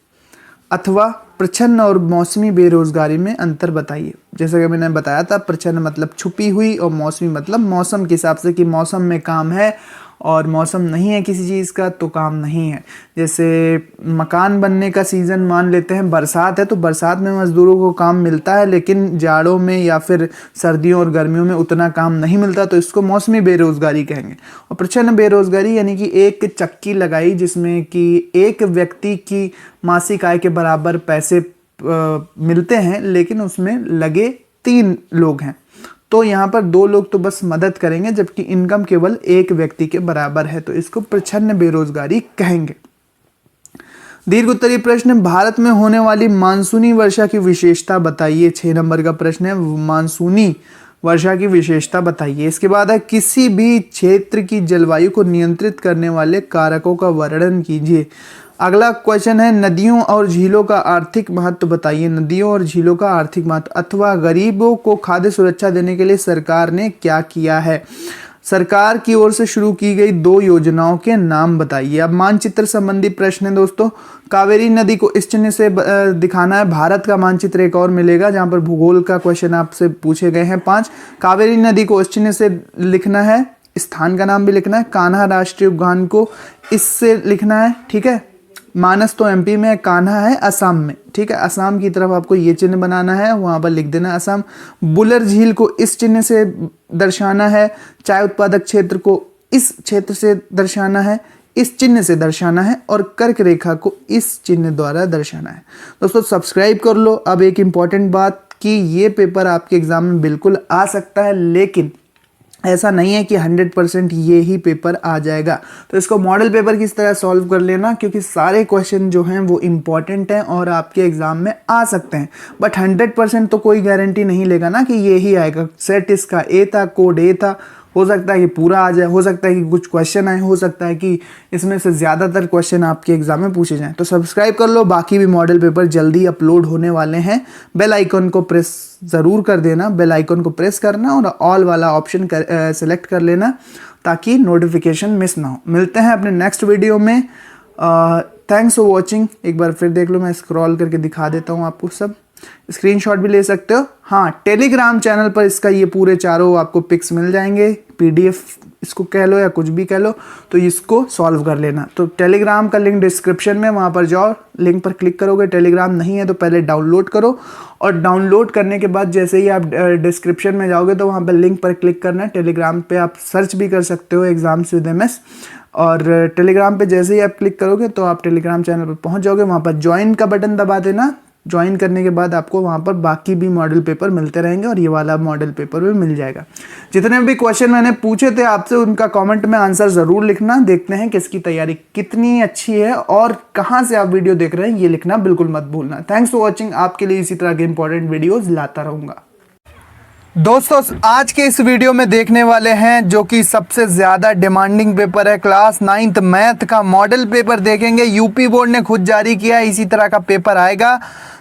अथवा प्रच्छन्न और मौसमी बेरोजगारी में अंतर बताइए। जैसा कि मैंने बताया था, प्रच्छन्न मतलब छुपी हुई और मौसमी मतलब मौसम के हिसाब से कि मौसम में काम है और मौसम नहीं है किसी चीज़ का तो काम नहीं है। जैसे मकान बनने का सीज़न मान लेते हैं, बरसात है तो बरसात में मज़दूरों को काम मिलता है, लेकिन जाड़ों में या फिर सर्दियों और गर्मियों में उतना काम नहीं मिलता, तो इसको मौसमी बेरोजगारी कहेंगे। और प्रच्छन्न बेरोजगारी यानी कि एक चक्की लगाई जिसमें कि एक व्यक्ति की मासिक आय के बराबर पैसे मिलते हैं, लेकिन उसमें लगे 3 लोग हैं, तो यहाँ पर 2 लोग तो बस मदद करेंगे जबकि इनकम केवल एक व्यक्ति के बराबर है, तो इसको प्रच्छन्न बेरोजगारी कहेंगे। दीर्घ उत्तरीय प्रश्न, भारत में होने वाली मानसूनी वर्षा की विशेषता बताइए। 6 नंबर का प्रश्न है, मानसूनी वर्षा की विशेषता बताइए। इसके बाद है, किसी भी क्षेत्र की जलवायु को नियंत्रित करने वाले कारकों का वर्णन कीजिए। अगला क्वेश्चन है, नदियों और झीलों का आर्थिक महत्व बताइए। नदियों और झीलों का आर्थिक महत्व, अथवा गरीबों को खाद्य सुरक्षा देने के लिए सरकार ने क्या किया है। सरकार की ओर से शुरू की गई 2 योजनाओं के नाम बताइए। अब मानचित्र संबंधी प्रश्न है दोस्तों। कावेरी नदी को इस चिन्ह से दिखाना है। भारत का मानचित्र एक और मिलेगा जहां पर भूगोल का क्वेश्चन आपसे पूछे गए हैं 5। कावेरी नदी को इस चिन्ह से लिखना है, स्थान का नाम भी लिखना है। कान्हा राष्ट्रीय उद्यान को इससे लिखना है, ठीक है। मानस तो एमपी में, कान्हा है असम में, ठीक है। असम की तरफ आपको ये चिन्ह बनाना है, वहां पर लिख देना असम। बुलर झील को इस चिन्ह से दर्शाना है। चाय उत्पादक क्षेत्र को इस क्षेत्र से दर्शाना है, इस चिन्ह से दर्शाना है, और कर्क रेखा को इस चिन्ह द्वारा दर्शाना है। दोस्तों सब्सक्राइब कर लो। अब एक इंपॉर्टेंट बात कि ये पेपर आपके एग्जाम में बिल्कुल आ सकता है, लेकिन ऐसा नहीं है कि 100% ये ही पेपर आ जाएगा। तो इसको मॉडल पेपर की तरह सॉल्व कर लेना, क्योंकि सारे क्वेश्चन जो हैं वो इम्पॉर्टेंट हैं और आपके एग्जाम में आ सकते हैं। बट 100% तो कोई गारंटी नहीं लेगा ना कि ये ही आएगा। सेट इसका ए था, कोड ए था, हो सकता है कि पूरा आ जाए, हो सकता है कि कुछ क्वेश्चन आए, हो सकता है कि इसमें से ज़्यादातर क्वेश्चन आपके एग्जाम में पूछे जाएं। तो सब्सक्राइब कर लो। बाकी भी मॉडल पेपर जल्दी अपलोड होने वाले हैं। बेल आइकन को प्रेस ज़रूर कर देना, बेल आइकन को प्रेस करना और ऑल वाला ऑप्शन सेलेक्ट कर लेना ताकि नोटिफिकेशन मिस ना हो। मिलते हैं अपने नेक्स्ट वीडियो में। Thanks for watching. एक बार फिर देख लो, मैं स्क्रॉल करके दिखा देता हूँ आपको, सब स्क्रीनशॉट भी ले सकते हो। हाँ, टेलीग्राम चैनल पर इसका ये पूरे चारों आपको पिक्स मिल जाएंगे, पीडीएफ इसको कह लो या कुछ भी कह लो, तो इसको सॉल्व कर लेना। तो टेलीग्राम का लिंक डिस्क्रिप्शन में, वहाँ पर जाओ, लिंक पर क्लिक करोगे। टेलीग्राम नहीं है तो पहले डाउनलोड करो, और डाउनलोड करने के बाद जैसे ही आप डिस्क्रिप्शन में जाओगे तो वहाँ पर लिंक पर क्लिक करना है। टेलीग्राम पे आप सर्च भी कर सकते हो एग्जाम्स विद MS, और टेलीग्राम पे जैसे ही आप क्लिक करोगे तो आप टेलीग्राम चैनल पर पहुँच जाओगे। वहाँ पर ज्वाइन का बटन दबा देना ज्वाइन करने के बाद आपको वहाँ पर बाकी भी मॉडल पेपर मिलते रहेंगे और ये वाला मॉडल पेपर भी मिल जाएगा। जितने भी क्वेश्चन मैंने पूछे थे आपसे उनका कमेंट में आंसर ज़रूर लिखना। देखते हैं किसकी तैयारी कितनी अच्छी है और कहाँ से आप वीडियो देख रहे हैं ये लिखना बिल्कुल मत भूलना। Thanks for watching. आपके लिए इसी तरह के इंपॉर्टेंट वीडियोज़ लाता रहूँगा। दोस्तों आज के इस वीडियो में देखने वाले हैं जो कि सबसे ज़्यादा डिमांडिंग पेपर है, क्लास 9th मैथ का मॉडल पेपर देखेंगे। यूपी बोर्ड ने खुद जारी किया है, इसी तरह का पेपर आएगा।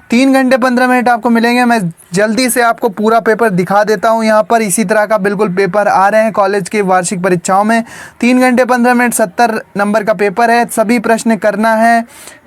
3 घंटे 15 मिनट आपको मिलेंगे। मैं जल्दी से आपको पूरा पेपर दिखा देता हूं। यहाँ पर इसी तरह का बिल्कुल पेपर आ रहे हैं कॉलेज के वार्षिक परीक्षाओं में। 3 घंटे 15 मिनट 70 नंबर का पेपर है। सभी प्रश्न करना है।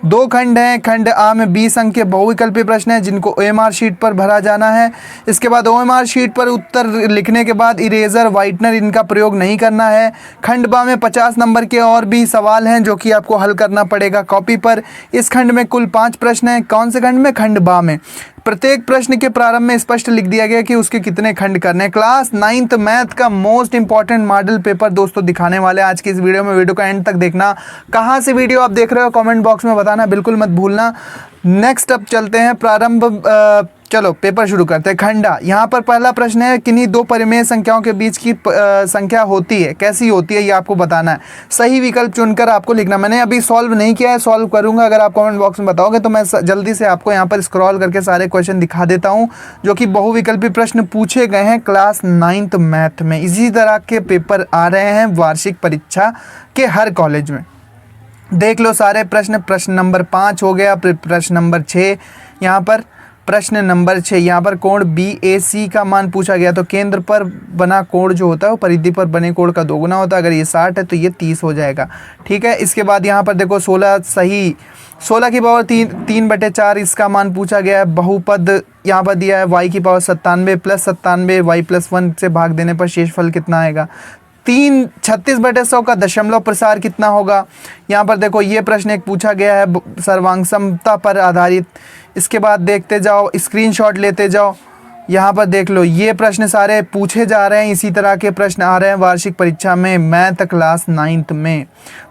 2 खंड हैं। खंड आ में 20 अंक के बहुविकल्पी प्रश्न हैं जिनको OMR शीट पर भरा जाना है। इसके बाद OMR शीट पर उत्तर लिखने के बाद इरेजर वाइटनर इनका प्रयोग नहीं करना है। खंड बा में 50 नंबर के और भी सवाल हैं जो कि आपको हल करना पड़ेगा कॉपी पर। इस खंड में कुल 5 प्रश्न हैं। कौन से खंड में? खंड बा में। प्रत्येक प्रश्न के प्रारंभ में स्पष्ट लिख दिया गया कि उसके कितने खंड करने हैं। क्लास 9th मैथ का मोस्ट इंपॉर्टेंट मॉडल पेपर दोस्तों दिखाने वाले आज की इस वीडियो में। वीडियो का एंड तक देखना। कहाँ से वीडियो आप देख रहे हो कमेंट बॉक्स में बताना बिल्कुल मत भूलना। नेक्स्ट अब चलते हैं प्रारंभ। चलो पेपर शुरू करते हैं। खंडा, यहाँ पर पहला प्रश्न है किन्हीं 2 परिमेय संख्याओं के बीच की संख्या होती है, कैसी होती है ये आपको बताना है। सही विकल्प चुनकर आपको लिखना। मैंने अभी सॉल्व नहीं किया है, सॉल्व करूंगा। अगर आप कमेंट बॉक्स में बताओगे तो मैं जल्दी से आपको यहाँ पर स्क्रॉल करके सारे क्वेश्चन दिखा देता हूँ जो कि बहुविकल्पी प्रश्न पूछे गए हैं क्लास 9th मैथ में। इसी तरह के पेपर आ रहे हैं वार्षिक परीक्षा के हर कॉलेज में। देख लो सारे प्रश्न। प्रश्न नंबर 5 हो गया। प्रश्न नंबर 6 यहाँ पर। प्रश्न नंबर 6 यहाँ पर कोण BAC का मान पूछा गया। तो केंद्र पर बना कोण जो होता है वो परिधि पर बने कोण का 2 गुना होता है। अगर ये 60 है तो ये 30 हो जाएगा। ठीक है। इसके बाद यहाँ पर देखो 16 सही 16 की पावर 3/4 इसका मान पूछा गया है। बहुपद यहाँ पर दिया है y की पावर 97 + 97 y+1 से भाग देने पर शेषफल कितना आएगा। 36/100 का दशमलव प्रसार कितना होगा। यहाँ पर देखो ये प्रश्न एक पूछा गया है सर्वांग समता पर आधारित। इसके बाद देखते जाओ, स्क्रीनशॉट लेते जाओ। यहाँ पर देख लो ये प्रश्न सारे पूछे जा रहे हैं। इसी तरह के प्रश्न आ रहे हैं वार्षिक परीक्षा में मैथ क्लास 9th में।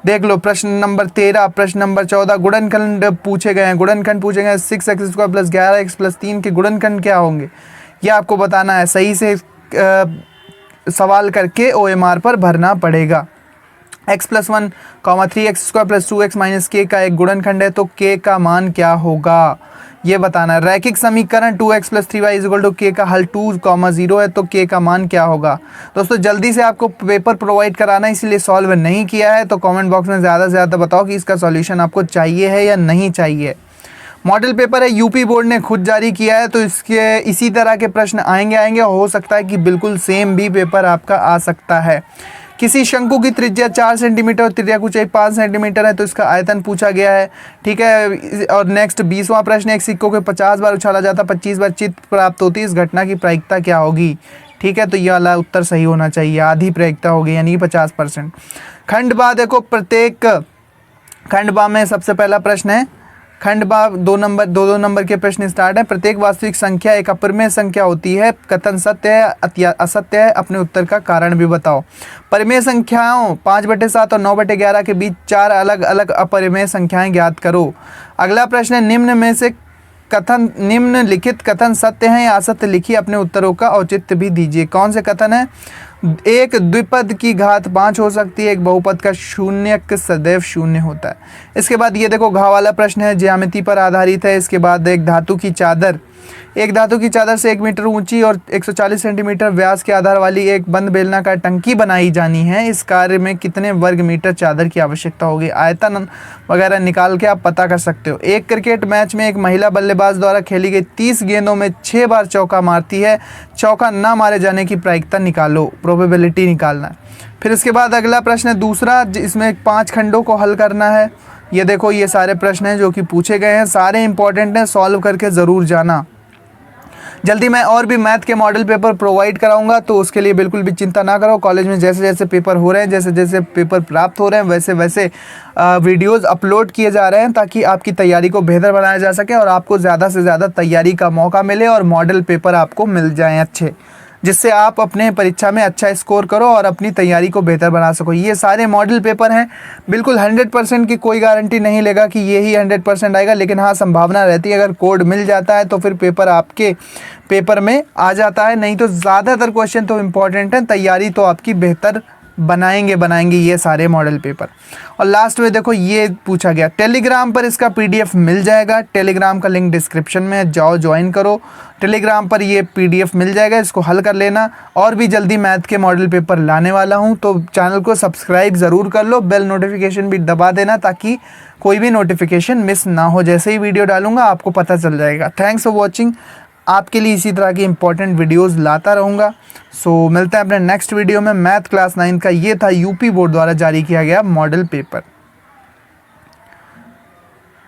देख लो प्रश्न नंबर 13, प्रश्न नंबर 14 गुणनखंड पूछे गए हैं। गुणनखंड पूछे गए 6x² + 11x + 3 के गुणनखंड क्या होंगे ये आपको बताना है। सही से सवाल करके OMR पर भरना पड़ेगा। x+1, 3x² + 2x - k का एक गुणनखंड है तो k का मान क्या होगा ये बताना है। रैखिक समीकरण 2x + 3y = k का हल 2, 0 है तो k का मान क्या होगा। दोस्तों जल्दी से आपको पेपर प्रोवाइड कराना है इसलिए सॉल्व नहीं किया है तो कमेंट बॉक्स में ज़्यादा से ज़्यादा बताओ कि इसका सॉल्यूशन आपको चाहिए है या नहीं चाहिए। मॉडल पेपर है, यूपी बोर्ड ने खुद जारी किया है तो इसके इसी तरह के प्रश्न आएंगे। हो सकता है कि बिल्कुल सेम भी पेपर आपका आ सकता है। किसी शंकु की त्रिज्या 4 सेंटीमीटर और त्रिज्या की ऊंचाई 5 सेंटीमीटर है तो इसका आयतन पूछा गया है। ठीक है। और नेक्स्ट 20वां प्रश्न, एक सिक्कों को 50 बार उछाला जाता 25 बार चित्त प्राप्त होती है, इस घटना की प्रायिकता क्या होगी। ठीक है। तो ये वाला उत्तर सही होना चाहिए। आधी प्रायिकता होगी यानी 50%। खंड बा देखो, प्रत्येक खंड बा में सबसे पहला प्रश्न है। खंड बा 2 नंबर के प्रश्न स्टार्ट है। प्रत्येक वास्तविक संख्या एक अपरिमेय संख्या होती है। कथन सत्य है असत्य है, अपने उत्तर का कारण भी बताओ। परिमेय संख्याओं 5/7 और 9/11 के बीच 4 अलग अलग अपरिमेय संख्याएं ज्ञात करो। अगला प्रश्न है निम्न में से निम्नलिखित कथन सत्य हैं या असत्य, लिखिए अपने उत्तरों का औचित्य भी दीजिए। कौन से कथन है? एक द्विपद की घात 5 हो सकती है, एक बहुपद का शून्यक सदैव 0 होता है। इसके बाद ये देखो घ वाला प्रश्न है, ज्यामिति पर आधारित है। इसके बाद एक धातु की चादर से 1 मीटर ऊंची और 140 सेंटीमीटर व्यास के आधार वाली एक बंद बेलनाकार टंकी बनाई जानी है। इस कार्य में कितने वर्ग मीटर चादर की आवश्यकता होगी। आयतन वगैरह निकाल के आप पता कर सकते हो। एक क्रिकेट मैच में एक महिला बल्लेबाज द्वारा खेली गई 30 गेंदों में 6 बार चौका मारती है। चौका ना मारे जाने की प्रायिकता निकालो, प्रोबेबिलिटी निकालना है। फिर इसके बाद अगला प्रश्न है दूसरा, जिसमें 5 खंडों को हल करना है। ये देखो ये सारे प्रश्न हैं जो कि पूछे गए हैं, सारे इंपॉर्टेंट हैं, सॉल्व करके ज़रूर जाना। जल्दी मैं और भी मैथ के मॉडल पेपर प्रोवाइड कराऊंगा तो उसके लिए बिल्कुल भी चिंता ना करो। कॉलेज में जैसे जैसे पेपर हो रहे हैं, जैसे जैसे पेपर प्राप्त हो रहे हैं, वैसे वैसे वीडियोस अपलोड किए जा रहे हैं ताकि आपकी तैयारी को बेहतर बनाया जा सके और आपको ज़्यादा से ज़्यादा तैयारी का मौका मिले और मॉडल पेपर आपको मिल जाएँ अच्छे। जिससे आप अपने परीक्षा में अच्छा स्कोर करो और अपनी तैयारी को बेहतर बना सको। ये सारे मॉडल पेपर हैं, बिल्कुल 100% की कोई गारंटी नहीं लेगा कि ये ही 100% आएगा, लेकिन हाँ संभावना रहती है। अगर कोड मिल जाता है तो फिर पेपर आपके पेपर में आ जाता है, नहीं तो ज़्यादातर क्वेश्चन तो इम्पॉर्टेंट हैं, तैयारी तो आपकी बेहतर बनाएंगे ये सारे मॉडल पेपर। और लास्ट में देखो ये पूछा गया, टेलीग्राम पर इसका पीडीएफ मिल जाएगा, टेलीग्राम का लिंक डिस्क्रिप्शन में है, जाओ ज्वाइन करो, टेलीग्राम पर ये पीडीएफ मिल जाएगा, इसको हल कर लेना। और भी जल्दी मैथ के मॉडल पेपर लाने वाला हूँ, तो चैनल को सब्सक्राइब ज़रूर कर लो, बेल नोटिफिकेशन भी दबा देना ताकि कोई भी नोटिफिकेशन मिस ना हो, जैसे ही वीडियो डालूंगा आपको पता चल जाएगा। थैंक्स फॉर वॉचिंग, आपके लिए इसी तरह की इंपॉर्टेंट वीडियोस लाता रहूँगा। सो मिलते हैं अपने नेक्स्ट वीडियो में। मैथ क्लास 9 का ये था यूपी बोर्ड द्वारा जारी किया गया मॉडल पेपर।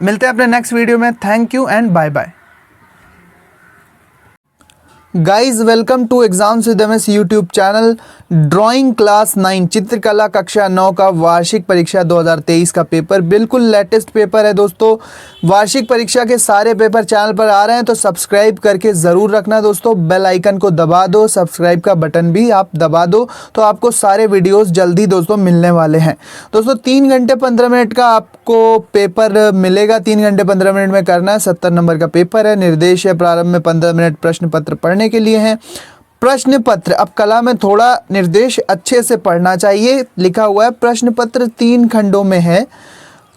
मिलते हैं अपने नेक्स्ट वीडियो में। Thank you and bye bye. Guys welcome to exams with MS YouTube channel. Drawing class 9 चित्रकला कक्षा 9 का वार्षिक परीक्षा 2023 का पेपर बिल्कुल लेटेस्ट पेपर है दोस्तों। वार्षिक परीक्षा के सारे पेपर चैनल पर आ रहे हैं, तो सब्सक्राइब करके ज़रूर रखना दोस्तों। बेल आइकन को दबा दो, सब्सक्राइब का बटन भी आप दबा दो, तो आपको सारे वीडियोस जल्दी दोस्तों मिलने वाले हैं। दोस्तों 3 घंटे 15 मिनट का आपको पेपर मिलेगा, 3 घंटे 15 मिनट में करना है। 70 नंबर का पेपर है। निर्देश है प्रारंभ में 15 मिनट प्रश्न पत्र पढ़ने के लिए हैं। प्रश्न पत्र, अब कला में थोड़ा निर्देश अच्छे से पढ़ना चाहिए। लिखा हुआ है प्रश्न पत्र 3 खंडों में है।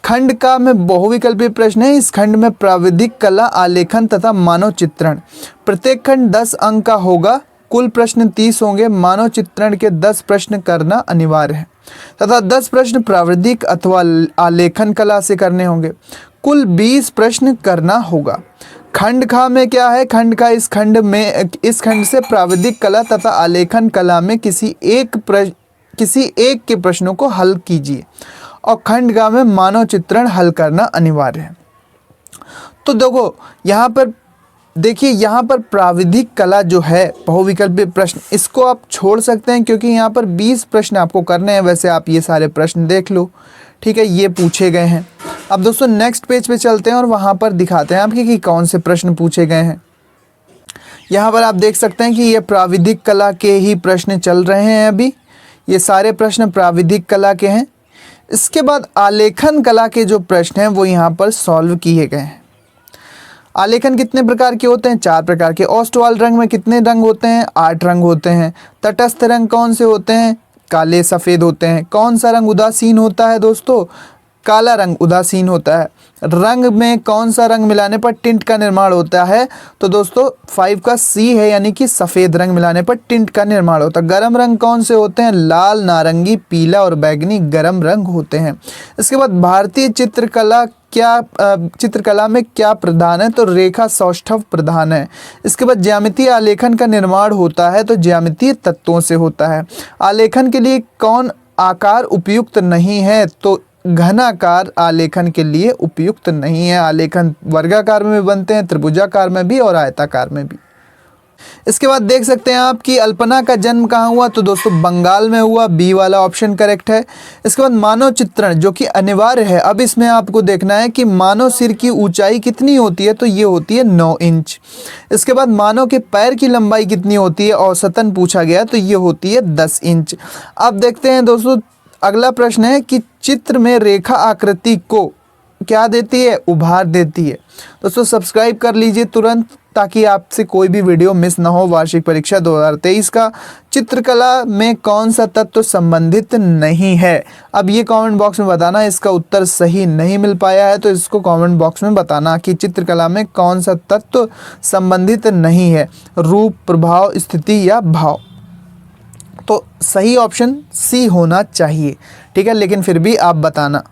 खंड का में बहुविकल्पीय प्रश्न है। इस खंड में प्राविधिक कला, आलेखन तथा मानव चित्रण। प्रत्येक खंड 10 अंक का होगा। कुल प्रश्न 30 होंगे। मानव चित्रण के 10 प्रश्न करना अनिवार्य है तथा 10 प्रश्न प्राविधिक अथवा आलेखन कला से करने होंगे। कुल 20 प्रश्न करना होगा। खंड खा में क्या है? खंड का इस खंड से प्राविधिक कला तथा आलेखन कला में किसी एक के प्रश्नों को हल कीजिए। और खंड गा में मानव चित्रण हल करना अनिवार्य है। तो देखो यहाँ पर देखिए, यहाँ पर प्राविधिक कला जो है बहुविकल्पीय प्रश्न, इसको आप छोड़ सकते हैं क्योंकि यहाँ पर 20 प्रश्न आपको करने हैं। वैसे आप ये सारे प्रश्न देख लो, ठीक है, ये पूछे गए हैं। अब दोस्तों नेक्स्ट पेज पे चलते हैं और वहाँ पर दिखाते हैं आपके कि कौन से प्रश्न पूछे गए हैं। यहाँ पर आप देख सकते हैं कि ये प्राविधिक कला के ही प्रश्न चल रहे हैं। अभी ये सारे प्रश्न प्राविधिक कला के हैं। इसके बाद आलेखन कला के जो प्रश्न हैं वो यहाँ पर सॉल्व किए गए हैं। आलेखन कितने प्रकार के होते हैं? 4 प्रकार के। औष्टवाल रंग में कितने रंग होते हैं? 8 रंग होते हैं। तटस्थ रंग कौन से होते हैं? काले सफ़ेद होते हैं। कौन सा रंग उदासीन होता है दोस्तों? काला रंग उदासीन होता है। रंग में कौन सा रंग मिलाने पर टिंट का निर्माण होता है? तो दोस्तों 5 का C है, यानी कि सफ़ेद रंग मिलाने पर टिंट का निर्माण होता है। गर्म रंग कौन से होते हैं? लाल, नारंगी, पीला और बैंगनी गर्म रंग होते हैं। इसके बाद भारतीय चित्रकला में क्या प्रधान है? तो रेखा सौष्ठव प्रधान है। इसके बाद ज्यामितीय आलेखन का निर्माण होता है, तो ज्यामितीय तत्वों से होता है। आलेखन के लिए कौन आकार उपयुक्त नहीं है? तो घनाकार आलेखन के लिए उपयुक्त नहीं है। आलेखन वर्गाकार में भी बनते हैं, त्रिभुजाकार में भी और आयताकार में भी। इसके बाद देख सकते हैं आप कि अल्पना का जन्म कहाँ हुआ? तो दोस्तों बंगाल में हुआ। बी वाला ऑप्शन करेक्ट है। इसके बाद मानव चित्रण जो कि अनिवार्य है। अब इसमें आपको देखना है कि मानव सिर की ऊंचाई कितनी होती है? तो ये होती है 9 इंच। इसके बाद मानव के पैर की लंबाई कितनी होती है? औसतन पूछा गया, तो ये होती है 10 इंच। अब देखते हैं दोस्तों, अगला प्रश्न है कि चित्र में रेखा आकृति को क्या देती है? उभार देती है। दोस्तों सब्सक्राइब कर लीजिए तुरंत ताकि आपसे कोई भी वीडियो मिस ना हो। वार्षिक परीक्षा 2023 का चित्रकला में कौन सा तत्व संबंधित नहीं है? अब ये कमेंट बॉक्स में बताना। इसका उत्तर सही नहीं मिल पाया है तो इसको कमेंट बॉक्स में बताना कि चित्रकला में कौन सा तत्व संबंधित नहीं है। रूप, प्रभाव, स्थिति या भाव। तो सही ऑप्शन सी होना चाहिए, ठीक है, लेकिन फिर भी आप बताना।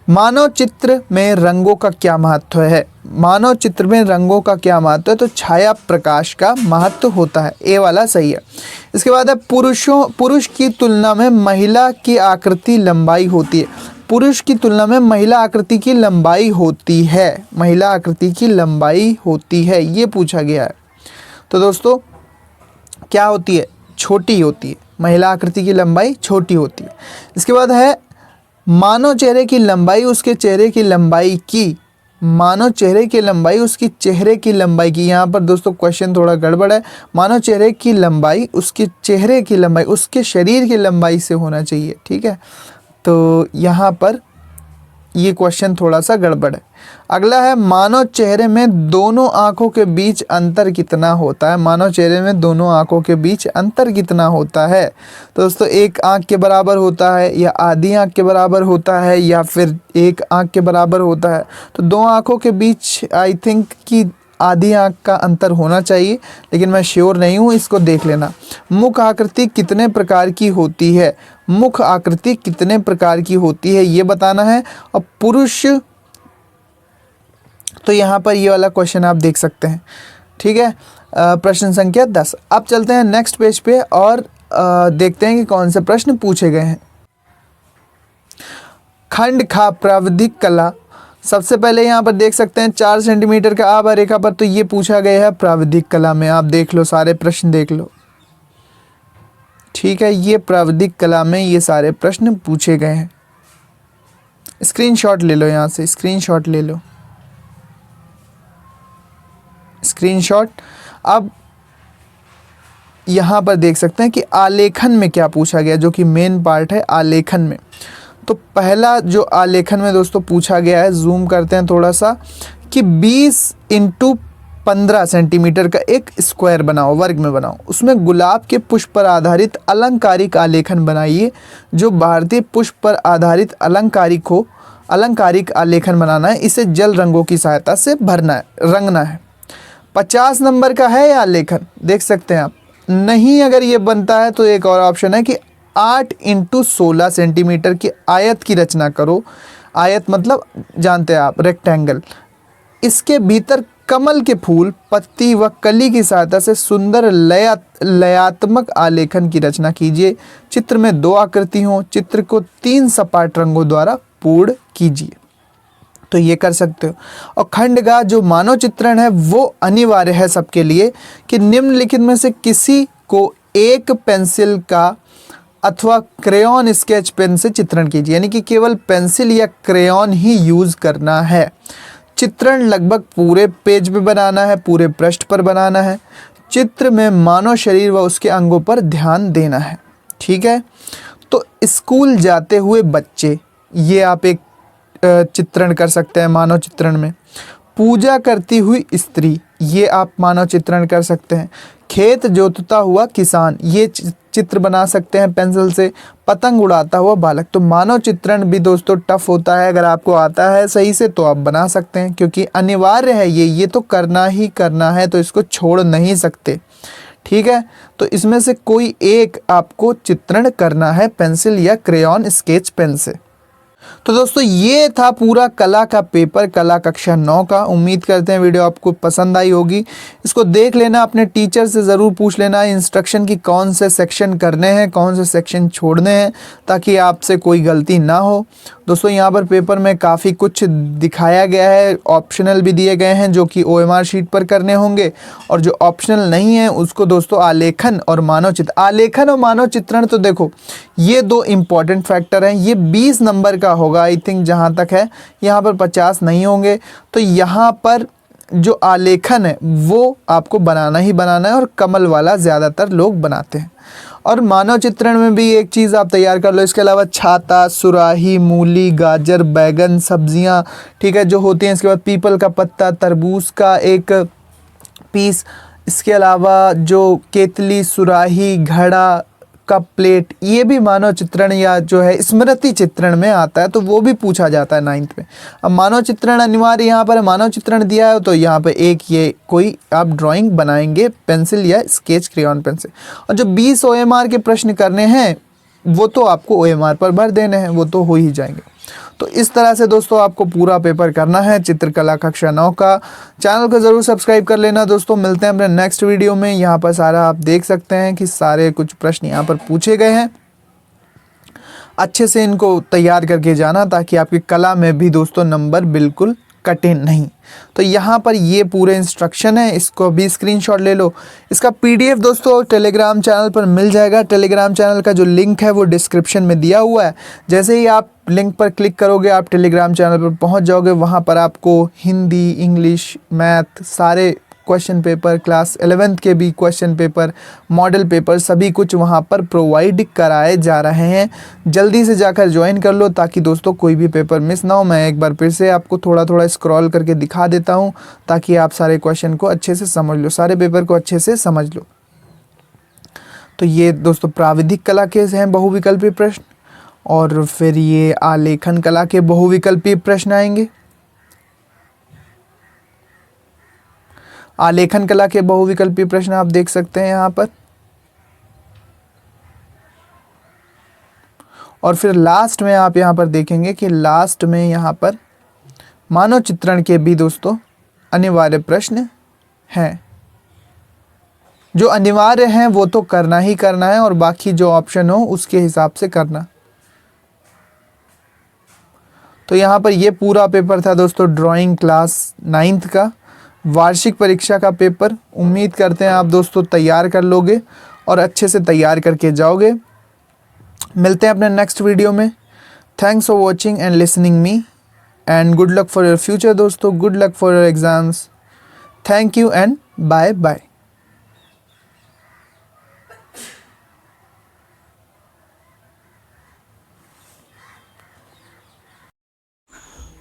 मानव चित्र में रंगों का क्या महत्व है? मानव चित्र में रंगों का क्या महत्व है? तो छाया प्रकाश का महत्व होता है। ए वाला सही है। इसके बाद है पुरुष की तुलना में महिला की आकृति लंबाई होती है। पुरुष की तुलना में महिला आकृति की लंबाई होती है। महिला आकृति की लंबाई होती है, ये पूछा गया है। तो दोस्तों क्या होती है? छोटी होती है। महिला आकृति की लंबाई छोटी होती है। इसके बाद है मानव चेहरे की लंबाई उसके चेहरे की लंबाई की मानव चेहरे की लंबाई उसकी चेहरे की लंबाई की, यहाँ पर दोस्तों क्वेश्चन थोड़ा गड़बड़ है। मानव चेहरे की लंबाई उसकी चेहरे की लंबाई उसके शरीर की लंबाई से होना चाहिए, ठीक है। तो यहाँ पर ये क्वेश्चन थोड़ा सा गड़बड़ है। अगला है मानव चेहरे में दोनों आँखों के बीच अंतर कितना होता है। मानव चेहरे में दोनों आँखों के बीच अंतर कितना होता है। तो दोस्तों एक आँख के बराबर होता है, या आधी आँख के बराबर होता है, या फिर एक आँख के बराबर होता है। तो दो आँखों के बीच आई थिंक कि आधी आँख का अंतर होना चाहिए, लेकिन मैं श्योर नहीं हूँ, इसको देख लेना। मुख आकृति कितने प्रकार की होती है। मुख आकृति कितने प्रकार की होती है ये बताना है। और पुरुष, तो यहाँ पर ये वाला क्वेश्चन आप देख सकते हैं, ठीक है। प्रश्न संख्या 10। अब चलते हैं नेक्स्ट पेज पे और देखते हैं कि कौन से प्रश्न पूछे गए हैं। खंड खा प्राविधिक कला, सबसे पहले यहाँ पर देख सकते हैं 4 सेंटीमीटर का आभा रेखा पर, तो ये पूछा गया है प्राविधिक कला में। आप देख लो, सारे प्रश्न देख लो, ठीक है। ये प्राविधिक कला में ये सारे प्रश्न पूछे गए हैं। स्क्रीनशॉट ले लो, यहाँ से स्क्रीनशॉट ले लो, स्क्रीनशॉट। अब यहाँ पर देख सकते हैं कि आलेखन में क्या पूछा गया, जो कि मेन पार्ट है आलेखन में। तो पहला जो आलेखन में दोस्तों पूछा गया है, जूम करते हैं थोड़ा सा, कि 20 × 15 सेंटीमीटर का एक स्क्वायर बनाओ, वर्ग में बनाओ। उसमें गुलाब के पुष्प पर आधारित अलंकारिक आलेखन बनाइए। जो भारतीय पुष्प पर आधारित अलंकारिक आलेखन बनाना है, इसे जल रंगों की सहायता से भरना है, रंगना है। 50 नंबर का है ये आलेखन, देख सकते हैं आप। नहीं अगर ये बनता है तो एक और ऑप्शन है कि 8 × 16 सेंटीमीटर की आयत की रचना करो। आयत मतलब जानते हैं आप, रेक्टेंगल। इसके भीतर कमल के फूल, पत्ती व कली की सहायता से सुंदर लयात्मक आलेखन की रचना कीजिए। चित्र में 2 आकृति हों। चित्र को 3 सपाट रंगों द्वारा पूर्ण कीजिए। तो ये कर सकते हो। और खंडगा जो मानव चित्रण है वो अनिवार्य है सबके लिए, कि निम्नलिखित में से किसी को एक पेंसिल का अथवा क्रेयॉन स्केच पेन से चित्रण कीजिए। यानी कि केवल पेंसिल या क्रेयॉन ही यूज़ करना है। चित्रण लगभग पूरे पेज पे बनाना है, पूरे पृष्ठ पर बनाना है। चित्र में मानव शरीर व उसके अंगों पर ध्यान देना है, ठीक है। तो स्कूल जाते हुए बच्चे, ये आप एक चित्रण कर सकते हैं मानव चित्रण में। पूजा करती हुई स्त्री, ये आप मानव चित्रण कर सकते हैं। खेत जोतता हुआ किसान, ये चित्र बना सकते हैं पेंसिल से। पतंग उड़ाता हुआ बालक। तो मानव चित्रण भी दोस्तों टफ होता है, अगर आपको आता है सही से तो आप बना सकते हैं, क्योंकि अनिवार्य है ये तो करना ही करना है, तो इसको छोड़ नहीं सकते, ठीक है। तो इसमें से कोई एक आपको चित्रण करना है पेंसिल या क्रेयॉन स्केच पेन से। तो दोस्तों ये था पूरा कला का पेपर, कला कक्षा 9 का। उम्मीद करते हैं वीडियो आपको पसंद आई होगी। इसको देख लेना, अपने टीचर से ज़रूर पूछ लेना इंस्ट्रक्शन की कौन से सेक्शन करने हैं, कौन से सेक्शन छोड़ने हैं, ताकि आपसे कोई गलती ना हो। दोस्तों यहाँ पर पेपर में काफ़ी कुछ दिखाया गया है, ऑप्शनल भी दिए गए हैं जो कि OMR शीट पर करने होंगे, और जो ऑप्शनल नहीं है उसको दोस्तों आलेखन और मानव चित्रण तो देखो ये 2 इम्पॉर्टेंट फैक्टर हैं। ये 20 नंबर का होगा आई थिंक, जहाँ तक है। यहाँ पर 50 नहीं होंगे। तो यहाँ पर जो आलेखन है वो आपको बनाना ही बनाना है, और कमल वाला ज़्यादातर लोग बनाते हैं। और मानव चित्रण में भी एक चीज़ आप तैयार कर लो। इसके अलावा छाता, सुराही, मूली, गाजर, बैगन, सब्जियां, ठीक है, जो होती हैं। इसके बाद पीपल का पत्ता, तरबूज का एक पीस, इसके अलावा जो केतली, सुराही, घड़ा, कप प्लेट, ये भी मानव चित्रण या जो है स्मृति चित्रण में आता है, तो वो भी पूछा जाता है 9th में। अब मानव चित्रण अनिवार्य यहाँ पर मानव चित्रण दिया है, तो यहाँ पे एक ये कोई आप ड्राइंग बनाएंगे पेंसिल या स्केच क्रेयॉन पेन से। और जो 20 OMR के प्रश्न करने हैं वो तो आपको OMR पर भर देने हैं, वो तो हो ही जाएंगे। तो इस तरह से दोस्तों आपको पूरा पेपर करना है चित्रकला कक्षा 9 का। चैनल को ज़रूर सब्सक्राइब कर लेना दोस्तों। मिलते हैं अपने नेक्स्ट वीडियो में। यहाँ पर सारा आप देख सकते हैं कि सारे कुछ प्रश्न यहाँ पर पूछे गए हैं। अच्छे से इनको तैयार करके जाना, ताकि आपकी कला में भी दोस्तों नंबर बिल्कुल कठिन नहीं। तो यहाँ पर ये पूरे इंस्ट्रक्शन है, इसको भी स्क्रीनशॉट ले लो। इसका पीडीएफ दोस्तों टेलीग्राम चैनल पर मिल जाएगा। टेलीग्राम चैनल का जो लिंक है वो डिस्क्रिप्शन में दिया हुआ है। जैसे ही आप लिंक पर क्लिक करोगे आप टेलीग्राम चैनल पर पहुँच जाओगे। वहाँ पर आपको हिंदी, इंग्लिश, मैथ सारे क्वेश्चन पेपर, क्लास 11th के भी क्वेश्चन पेपर, मॉडल पेपर सभी कुछ वहाँ पर प्रोवाइड कराए जा रहे हैं। जल्दी से जाकर ज्वाइन कर लो ताकि दोस्तों कोई भी पेपर मिस ना हो। मैं एक बार फिर से आपको थोड़ा थोड़ा स्क्रॉल करके दिखा देता हूँ ताकि आप सारे क्वेश्चन को अच्छे से समझ लो, सारे पेपर को अच्छे से समझ लो। तो ये दोस्तों प्राविधिक कला के हैं बहुविकल्पीय प्रश्न, और फिर ये आलेखन कला के बहुविकल्पीय प्रश्न आएंगे। आलेखन कला के बहुविकल्पीय प्रश्न आप देख सकते हैं यहाँ पर। और फिर लास्ट में आप यहाँ पर देखेंगे कि लास्ट में यहाँ पर मानव चित्रण के भी दोस्तों अनिवार्य प्रश्न हैं। जो अनिवार्य हैं वो तो करना ही करना है, और बाकी जो ऑप्शन हो उसके हिसाब से करना। तो यहाँ पर ये पूरा पेपर था दोस्तों ड्राइंग क्लास 9th का वार्षिक परीक्षा का पेपर। उम्मीद करते हैं आप दोस्तों तैयार कर लोगे और अच्छे से तैयार करके जाओगे। मिलते हैं अपने नेक्स्ट वीडियो में। Thanks for watching and listening me, and good luck for your future दोस्तों। Good luck for your exams. Thank you and bye bye.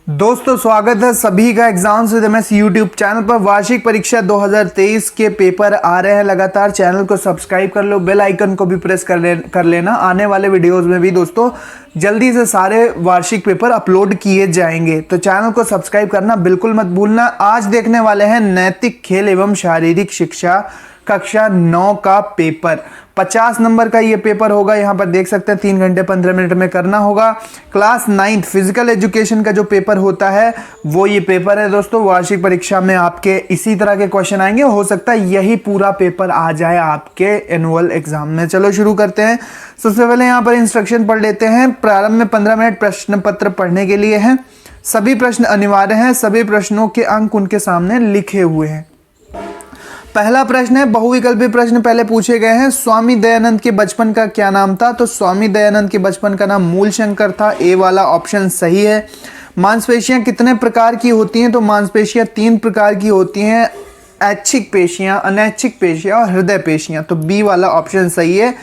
दोस्तों स्वागत है सभी का exams with MS YouTube channel पर। वार्षिक परीक्षा 2023 के पेपर आ रहे हैं लगातार। चैनल को सब्सक्राइब कर लो, बेल आइकन को भी प्रेस कर लेना। आने वाले वीडियोस में भी दोस्तों जल्दी से सारे वार्षिक पेपर अपलोड किए जाएंगे, तो चैनल को सब्सक्राइब करना बिल्कुल मत भूलना। आज देखने वाले हैं नैतिक खेल एवं शारीरिक शिक्षा कक्षा 9 का पेपर। 50 नंबर का ये पेपर होगा। यहाँ पर देख सकते हैं 3 घंटे 15 मिनट में करना होगा। क्लास 9th फिजिकल एजुकेशन का जो पेपर होता है वो ये पेपर है दोस्तों। वार्षिक परीक्षा में आपके इसी तरह के क्वेश्चन आएंगे। हो सकता है यही पूरा पेपर आ जाए आपके एनुअल एग्जाम में। चलो शुरू करते हैं। सबसे पहले यहाँ पर इंस्ट्रक्शन पढ़ लेते हैं। प्रारंभ में 15 मिनट प्रश्न पत्र पढ़ने के लिए हैं। सभी प्रश्न अनिवार्य हैं। सभी प्रश्नों के अंक उनके सामने लिखे हुए हैं। पहला प्रश्न है बहुविकल्पीय प्रश्न पहले पूछे गए हैं। स्वामी दयानंद के बचपन का क्या नाम था? तो स्वामी दयानंद के बचपन का नाम मूलशंकर था। ए वाला ऑप्शन सही है। मांसपेशियां कितने प्रकार की होती हैं? तो मांसपेशियां 3 प्रकार की होती हैं, ऐच्छिक पेशियां, अनैच्छिक पेशियां और हृदय पेशियां। तो बी वाला ऑप्शन सही है,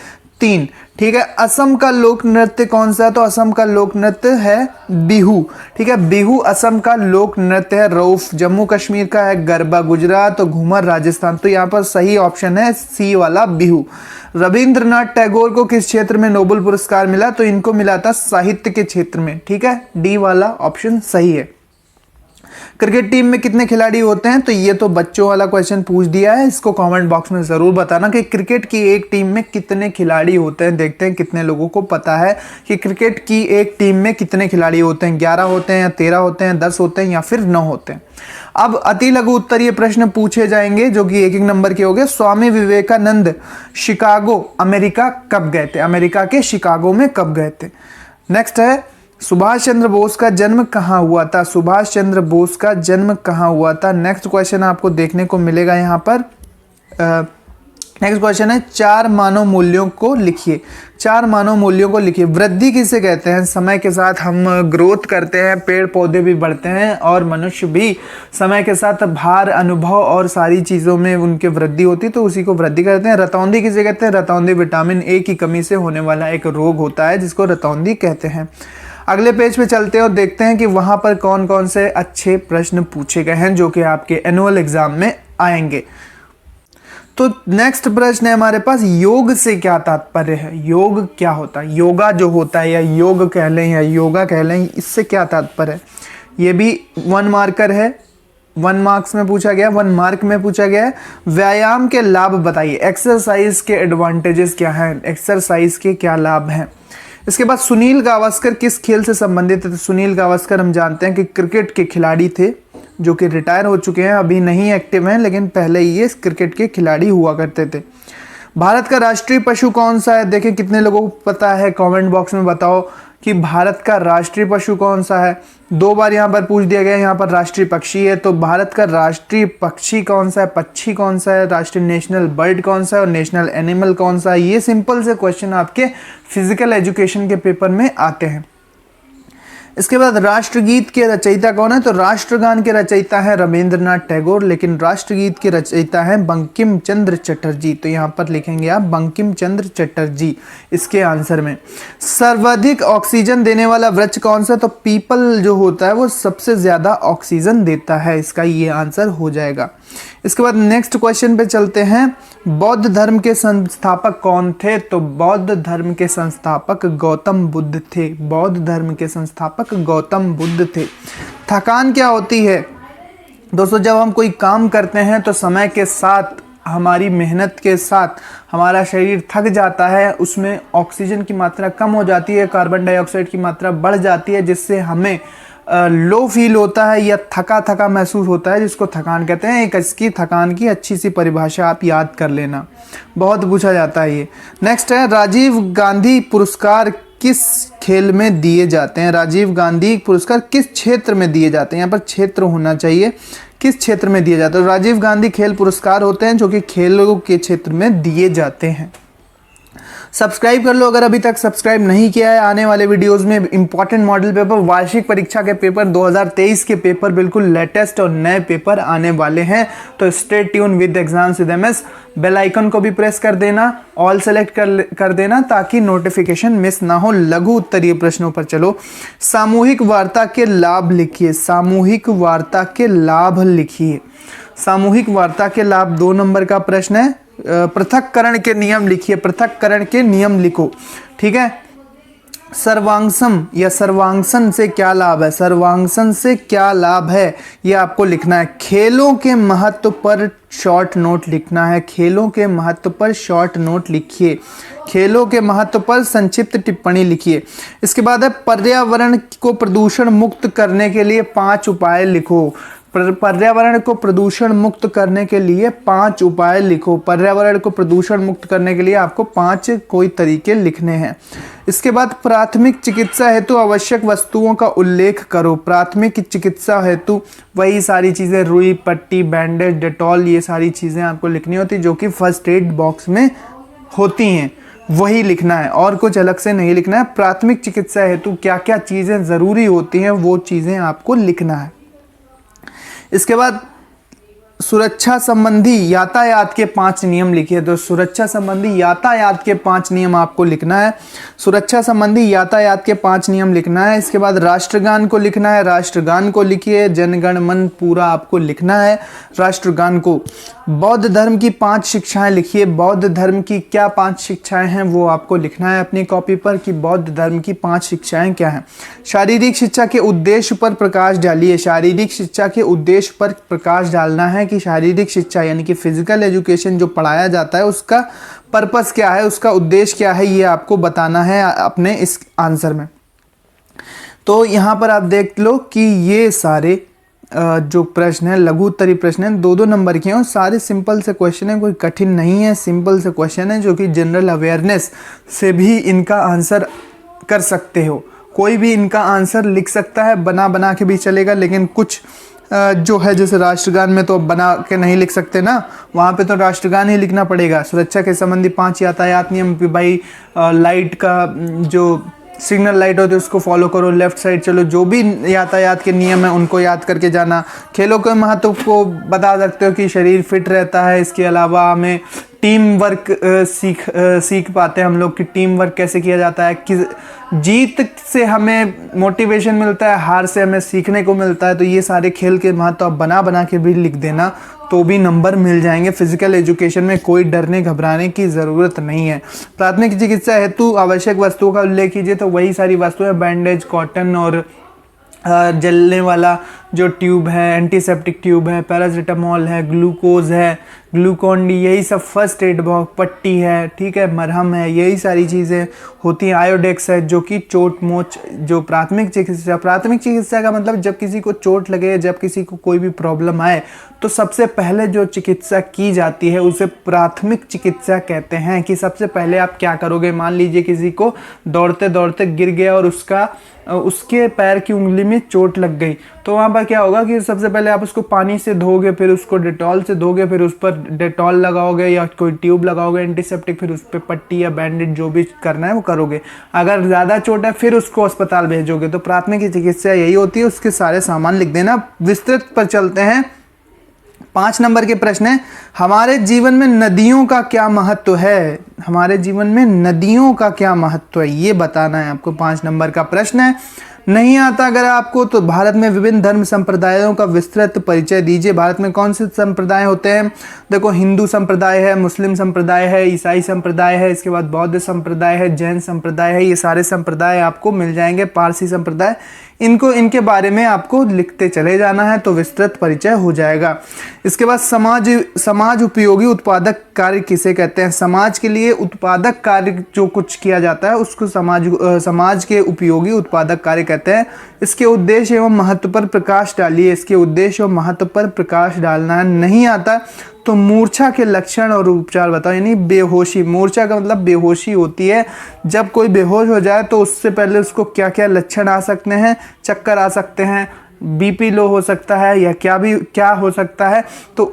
3। ठीक है। असम का लोक नृत्य कौन सा है? तो असम का लोक नृत्य है बिहू। ठीक है, बिहू असम का लोक नृत्य है। रऊफ जम्मू कश्मीर का है। गरबा गुजरात और घूमर राजस्थान। तो यहाँ पर सही ऑप्शन है सी वाला बिहू। रविंद्रनाथ टैगोर को किस क्षेत्र में नोबेल पुरस्कार मिला? तो इनको मिला था साहित्य के क्षेत्र में। ठीक है, डी वाला ऑप्शन सही है। क्रिकेट टीम में कितने खिलाड़ी होते हैं? तो ये तो बच्चों वाला क्वेश्चन पूछ दिया है। इसको कमेंट बॉक्स में जरूर बताना कि क्रिकेट की एक टीम में कितने खिलाड़ी होते हैं। देखते हैं कितने लोगों को पता है कि क्रिकेट की एक टीम में कितने खिलाड़ी होते हैं। 11 होते हैं या 13 होते हैं, 10 होते हैं या फिर 9 होते हैं। अब अति लघु उत्तरीय प्रश्न पूछे जाएंगे जो कि 1-1 नंबर के हो गए। स्वामी विवेकानंद शिकागो अमेरिका कब गए थे? अमेरिका के शिकागो में कब गए थे? नेक्स्ट है सुभाष चंद्र बोस का जन्म कहाँ हुआ था? सुभाष चंद्र बोस का जन्म कहाँ हुआ था? नेक्स्ट क्वेश्चन आपको देखने को मिलेगा यहाँ पर। नेक्स्ट क्वेश्चन है 4 मानव मूल्यों को लिखिए। 4 मानव मूल्यों को लिखिए। वृद्धि किसे कहते हैं? समय के साथ हम ग्रोथ करते हैं, पेड़ पौधे भी बढ़ते हैं और मनुष्य भी समय के साथ भार, अनुभव और सारी चीज़ों में उनके वृद्धि होती है, तो उसी को वृद्धि कहते हैं। रतौंधी किसे कहते हैं? रतौंधी विटामिन ए की कमी से होने वाला एक रोग होता है जिसको रतौंधी कहते हैं। अगले पेज पे चलते हैं और देखते हैं कि वहाँ पर कौन कौन से अच्छे प्रश्न पूछे गए हैं जो कि आपके एनुअल एग्जाम में आएंगे। तो नेक्स्ट प्रश्न है हमारे पास, योग से क्या तात्पर्य है? योग क्या होता है? योगा जो होता है या योग कह लें या योगा कह लें, इससे क्या तात्पर्य है? ये भी 1 मार्कर है। 1 मार्क्स में पूछा गया, 1 मार्क में पूछा गया है। व्यायाम के लाभ बताइए। एक्सरसाइज के एडवांटेजेस क्या हैं? एक्सरसाइज के क्या लाभ हैं? इसके बाद सुनील गावस्कर किस खेल से संबंधित है? तो सुनील गावस्कर हम जानते हैं कि क्रिकेट के खिलाड़ी थे जो कि रिटायर हो चुके हैं, अभी नहीं एक्टिव हैं, लेकिन पहले ये क्रिकेट के खिलाड़ी हुआ करते थे। भारत का राष्ट्रीय पशु कौन सा है? देखें कितने लोगों को पता है, कमेंट बॉक्स में बताओ कि भारत का राष्ट्रीय पशु कौन सा है। 2 बार यहाँ पर पूछ दिया गया, यहाँ पर राष्ट्रीय पक्षी है, तो भारत का राष्ट्रीय पक्षी कौन सा है, पक्षी कौन सा है, राष्ट्रीय नेशनल बर्ड कौन सा है और नेशनल एनिमल कौन सा है। ये सिंपल से क्वेश्चन आपके फिजिकल एजुकेशन के पेपर में आते हैं। इसके बाद राष्ट्रगीत के रचयिता कौन है, तो राष्ट्रगान के रचयिता है रविंद्रनाथ टैगोर, लेकिन राष्ट्रगीत के रचयिता है बंकिम चंद्र चटर्जी। तो यहाँ पर लिखेंगे आप बंकिम चंद्र चटर्जी इसके आंसर में। सर्वाधिक ऑक्सीजन देने वाला वृक्ष कौन सा, तो पीपल जो होता है वो सबसे ज्यादा ऑक्सीजन देता है, इसका ये आंसर हो जाएगा। इसके बाद नेक्स्ट क्वेश्चन पे चलते हैं। बौद्ध धर्म के संस्थापक कौन थे, तो बौद्ध धर्म के संस्थापक गौतम बुद्ध थे। बौद्ध धर्म के संस्थापक गौतम बुद्ध थे। थकान क्या होती है दोस्तों, जब हम कोई काम करते हैं तो समय के साथ, हमारी मेहनत के साथ हमारा शरीर थक जाता है, उसमें ऑक्सीजन की मात्रा कम हो जाती है, कार्बन डाइऑक्साइड की मात्रा बढ़ जाती है, जिससे हमें लो फील होता है या थका थका महसूस होता है, जिसको थकान कहते हैं। एक इसकी थकान की अच्छी सी परिभाषा आप याद कर लेना, बहुत पूछा जाता है ये। नेक्स्ट है राजीव गांधी पुरस्कार किस खेल में दिए जाते हैं। राजीव गांधी पुरस्कार किस क्षेत्र में दिए जाते हैं, यहाँ पर क्षेत्र होना चाहिए, किस क्षेत्र में दिए जाते हैं। राजीव गांधी खेल पुरस्कार होते हैं जो कि खेलों के क्षेत्र में दिए जाते हैं। सब्सक्राइब कर लो अगर अभी तक सब्सक्राइब नहीं किया है। आने वाले वीडियोस में इंपॉर्टेंट मॉडल पेपर, वार्षिक परीक्षा के पेपर, 2023 के पेपर, बिल्कुल लेटेस्ट और नए पेपर आने वाले हैं। तो stay tune with exams with MS. Bell icon को भी प्रेस कर देना, ऑल सेलेक्ट कर देना ताकि नोटिफिकेशन मिस ना हो। लघु उत्तरीय प्रश्नों पर चलो। सामूहिक वार्ता के लाभ लिखिए। सामूहिक वार्ता के लाभ लिखिए। सामूहिक वार्ता के लाभ 2 नंबर का प्रश्न है। पृथक्करण के नियम लिखिए। पृथक्करण के नियम लिखो, ठीक है। सर्वांगसम या सर्वांगसन से क्या लाभ है, सर्वांगसन से क्या लाभ है, ये आपको लिखना है। खेलों के महत्व पर शॉर्ट नोट लिखना है। खेलों के महत्व पर शॉर्ट नोट लिखिए। खेलों के महत्व पर संक्षिप्त टिप्पणी लिखिए। इसके बाद है पर्यावरण को प्रदूषण मुक्त करने के लिए 5 उपाय लिखो। पर्यावरण को प्रदूषण मुक्त करने के लिए 5 उपाय लिखो। पर्यावरण को प्रदूषण मुक्त करने के लिए आपको 5 कोई तरीके लिखने हैं। इसके बाद प्राथमिक चिकित्सा हेतु आवश्यक वस्तुओं का उल्लेख करो। प्राथमिक चिकित्सा हेतु वही सारी चीज़ें, रुई, पट्टी, बैंडेज, डेटॉल, ये सारी चीज़ें आपको लिखनी होती जो कि फर्स्ट एड बॉक्स में होती हैं, वही लिखना है और कुछ अलग से नहीं लिखना है। प्राथमिक चिकित्सा हेतु क्या क्या चीज़ें ज़रूरी होती हैं वो चीज़ें आपको लिखना है। इसके बाद सुरक्षा संबंधी यातायात के 5 नियम लिखिए। तो सुरक्षा संबंधी यातायात के 5 नियम आपको लिखना है। सुरक्षा संबंधी यातायात के 5 नियम लिखना है। इसके बाद राष्ट्रगान को लिखना है। राष्ट्रगान को लिखिए। जनगण मन पूरा आपको लिखना है राष्ट्रगान को। बौद्ध धर्म की 5 शिक्षाएं लिखिए। बौद्ध धर्म की क्या 5 शिक्षाएं हैं वो आपको लिखना है अपनी कॉपी पर कि बौद्ध धर्म की 5 शिक्षाएं क्या हैं। शारीरिक शिक्षा के उद्देश्य पर प्रकाश डालिए। शारीरिक शिक्षा के उद्देश्य पर प्रकाश डालना है कि शारीरिक शिक्षा यानी कि फिजिकल एजुकेशन जो पढ़ाया जाता है उसका पर्पस क्या है, उसका उद्देश्य क्या है, ये आपको बताना है अपने इस आंसर में। तो यहाँ पर आप देख लो कि ये सारे जो प्रश्न है लघु उत्तरीय प्रश्न है 2-2 नंबर के हैं और सारे सिंपल से क्वेश्चन है, कोई कठिन नहीं है, सिंपल से क्वेश्चन है जो कि जनरल अवेयरनेस से भी इनका आंसर कर सकते हो। कोई भी इनका आंसर लिख सकता है, बना के भी चलेगा, लेकिन कुछ जो है जैसे राष्ट्रगान में तो बना के नहीं लिख सकते ना, वहाँ पे तो राष्ट्रगान ही लिखना पड़ेगा। सुरक्षा के संबंधी 5 यातायात नियम, भाई लाइट का जो सिग्नल लाइट होती है उसको फॉलो करो, लेफ्ट साइड चलो, जो भी यातायात के नियम है उनको याद करके जाना। खेलों के महत्व को बता सकते हो कि शरीर फिट रहता है। इसके अलावा हमें टीम वर्क सीख पाते हैं हम लोग कि टीम वर्क कैसे किया जाता है, कि जीत से हमें मोटिवेशन मिलता है, हार से हमें सीखने को मिलता है। तो ये सारे खेल के महत्व आप बना के भी लिख देना तो भी नंबर मिल जाएंगे। फिजिकल एजुकेशन में कोई डरने घबराने की ज़रूरत नहीं है। प्राथमिक चिकित्सा हेतु आवश्यक वस्तुओं का उल्लेख कीजिए। तो वही सारी वस्तुएं, बैंडेज, कॉटन और जलने वाला जो ट्यूब है, एंटीसेप्टिक ट्यूब है, पैरासीटामोल है, ग्लूकोज है, ग्लूकॉन डी, यही सब फर्स्ट एड बॉक्स, पट्टी है, ठीक है, मरहम है, यही सारी चीज़ें होती हैं। आयोडेक्स है जो कि चोट मोच, जो प्राथमिक चिकित्सा का मतलब जब किसी को चोट लगे, जब किसी को कोई भी प्रॉब्लम आए तो सबसे पहले जो चिकित्सा की जाती है उसे प्राथमिक चिकित्सा कहते हैं। कि सबसे पहले आप क्या करोगे, मान लीजिए किसी को दौड़ते दौड़ते गिर गया और उसके पैर की उंगली में चोट लग गई, तो वहाँ पर क्या होगा कि सबसे पहले आप उसको पानी से धोगे, फिर उसको डेटॉल से धोगे, फिर उस पर डेटॉल लगाओगे या कोई ट्यूब लगाओगे एंटीसेप्टिक, फिर उस पर पट्टी या बैंडेज जो भी करना है वो करोगे। अगर ज़्यादा चोट है फिर उसको अस्पताल भेजोगे। तो प्राथमिक चिकित्सा यही होती है, उसके सारे सामान लिख देना। विस्तृत पर चलते हैं। 5 नंबर के प्रश्न है, हमारे जीवन में नदियों का क्या महत्व है? हमारे जीवन में नदियों का क्या महत्व है ये बताना है आपको। 5 नंबर का प्रश्न है। नहीं आता अगर आपको तो भारत में विभिन्न धर्म संप्रदायों का विस्तृत परिचय दीजिए। भारत में कौन से संप्रदाय होते हैं? देखो, हिंदू संप्रदाय है, मुस्लिम संप्रदाय है, ईसाई संप्रदाय है, इसके बाद बौद्ध संप्रदाय है, जैन संप्रदाय है, ये सारे संप्रदाय आपको मिल जाएंगे। पारसी संप्रदाय, इनके बारे में आपको लिखते चले जाना है तो विस्तृत परिचय हो जाएगा। इसके बाद समाज उपयोगी उत्पादक कार्य किसे कहते हैं? समाज के लिए उत्पादक कार्य जो कुछ किया जाता है उसको समाज के उपयोगी उत्पादक कार्य कहते हैं। इसके उद्देश्य एवं महत्व पर प्रकाश डालिए। इसके उद्देश्य और महत्व पर प्रकाश डालना नहीं आता तो मूर्छा के लक्षण और उपचार बताओ। यानी बेहोशी, मूर्छा का मतलब बेहोशी होती है। जब कोई बेहोश हो जाए तो उससे पहले उसको क्या क्या लक्षण आ सकते हैं? चक्कर आ सकते हैं, बीपी लो हो सकता है, या क्या हो सकता है। तो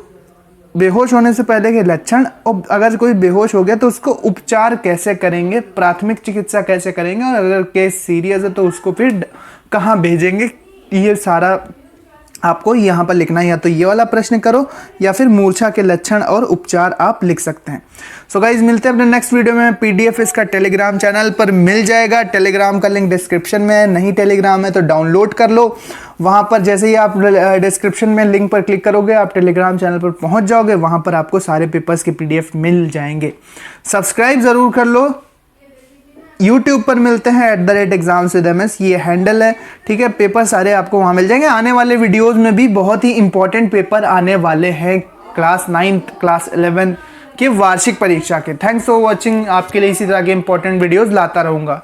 बेहोश होने से पहले के लक्षण, और अगर कोई बेहोश हो गया तो उसको उपचार कैसे करेंगे, प्राथमिक चिकित्सा कैसे करेंगे, और अगर केस सीरियस है तो उसको फिर कहाँ भेजेंगे, ये सारा आपको यहाँ पर लिखना है। या तो ये वाला प्रश्न करो या फिर मूर्छा के लक्षण और उपचार आप लिख सकते हैं। सो गाइज, मिलते हैं अपने नेक्स्ट वीडियो में। पीडीएफ इसका टेलीग्राम चैनल पर मिल जाएगा। टेलीग्राम का लिंक डिस्क्रिप्शन में है, नहीं टेलीग्राम है तो डाउनलोड कर लो। वहाँ पर जैसे ही आप डिस्क्रिप्शन में लिंक पर क्लिक करोगे आप टेलीग्राम चैनल पर पहुँच जाओगे। वहाँ पर आपको सारे पेपर्स के पीडीएफ मिल जाएंगे। सब्सक्राइब ज़रूर कर लो। YouTube पर मिलते हैं @exams_with-ms, ये हैंडल है, ठीक है। पेपर सारे आपको वहाँ मिल जाएंगे। आने वाले वीडियोस में भी बहुत ही इंपॉर्टेंट पेपर आने वाले हैं क्लास 9th, क्लास 11 के वार्षिक परीक्षा के। Thanks for watching. आपके लिए इसी तरह के इंपॉर्टेंट वीडियोस लाता रहूँगा।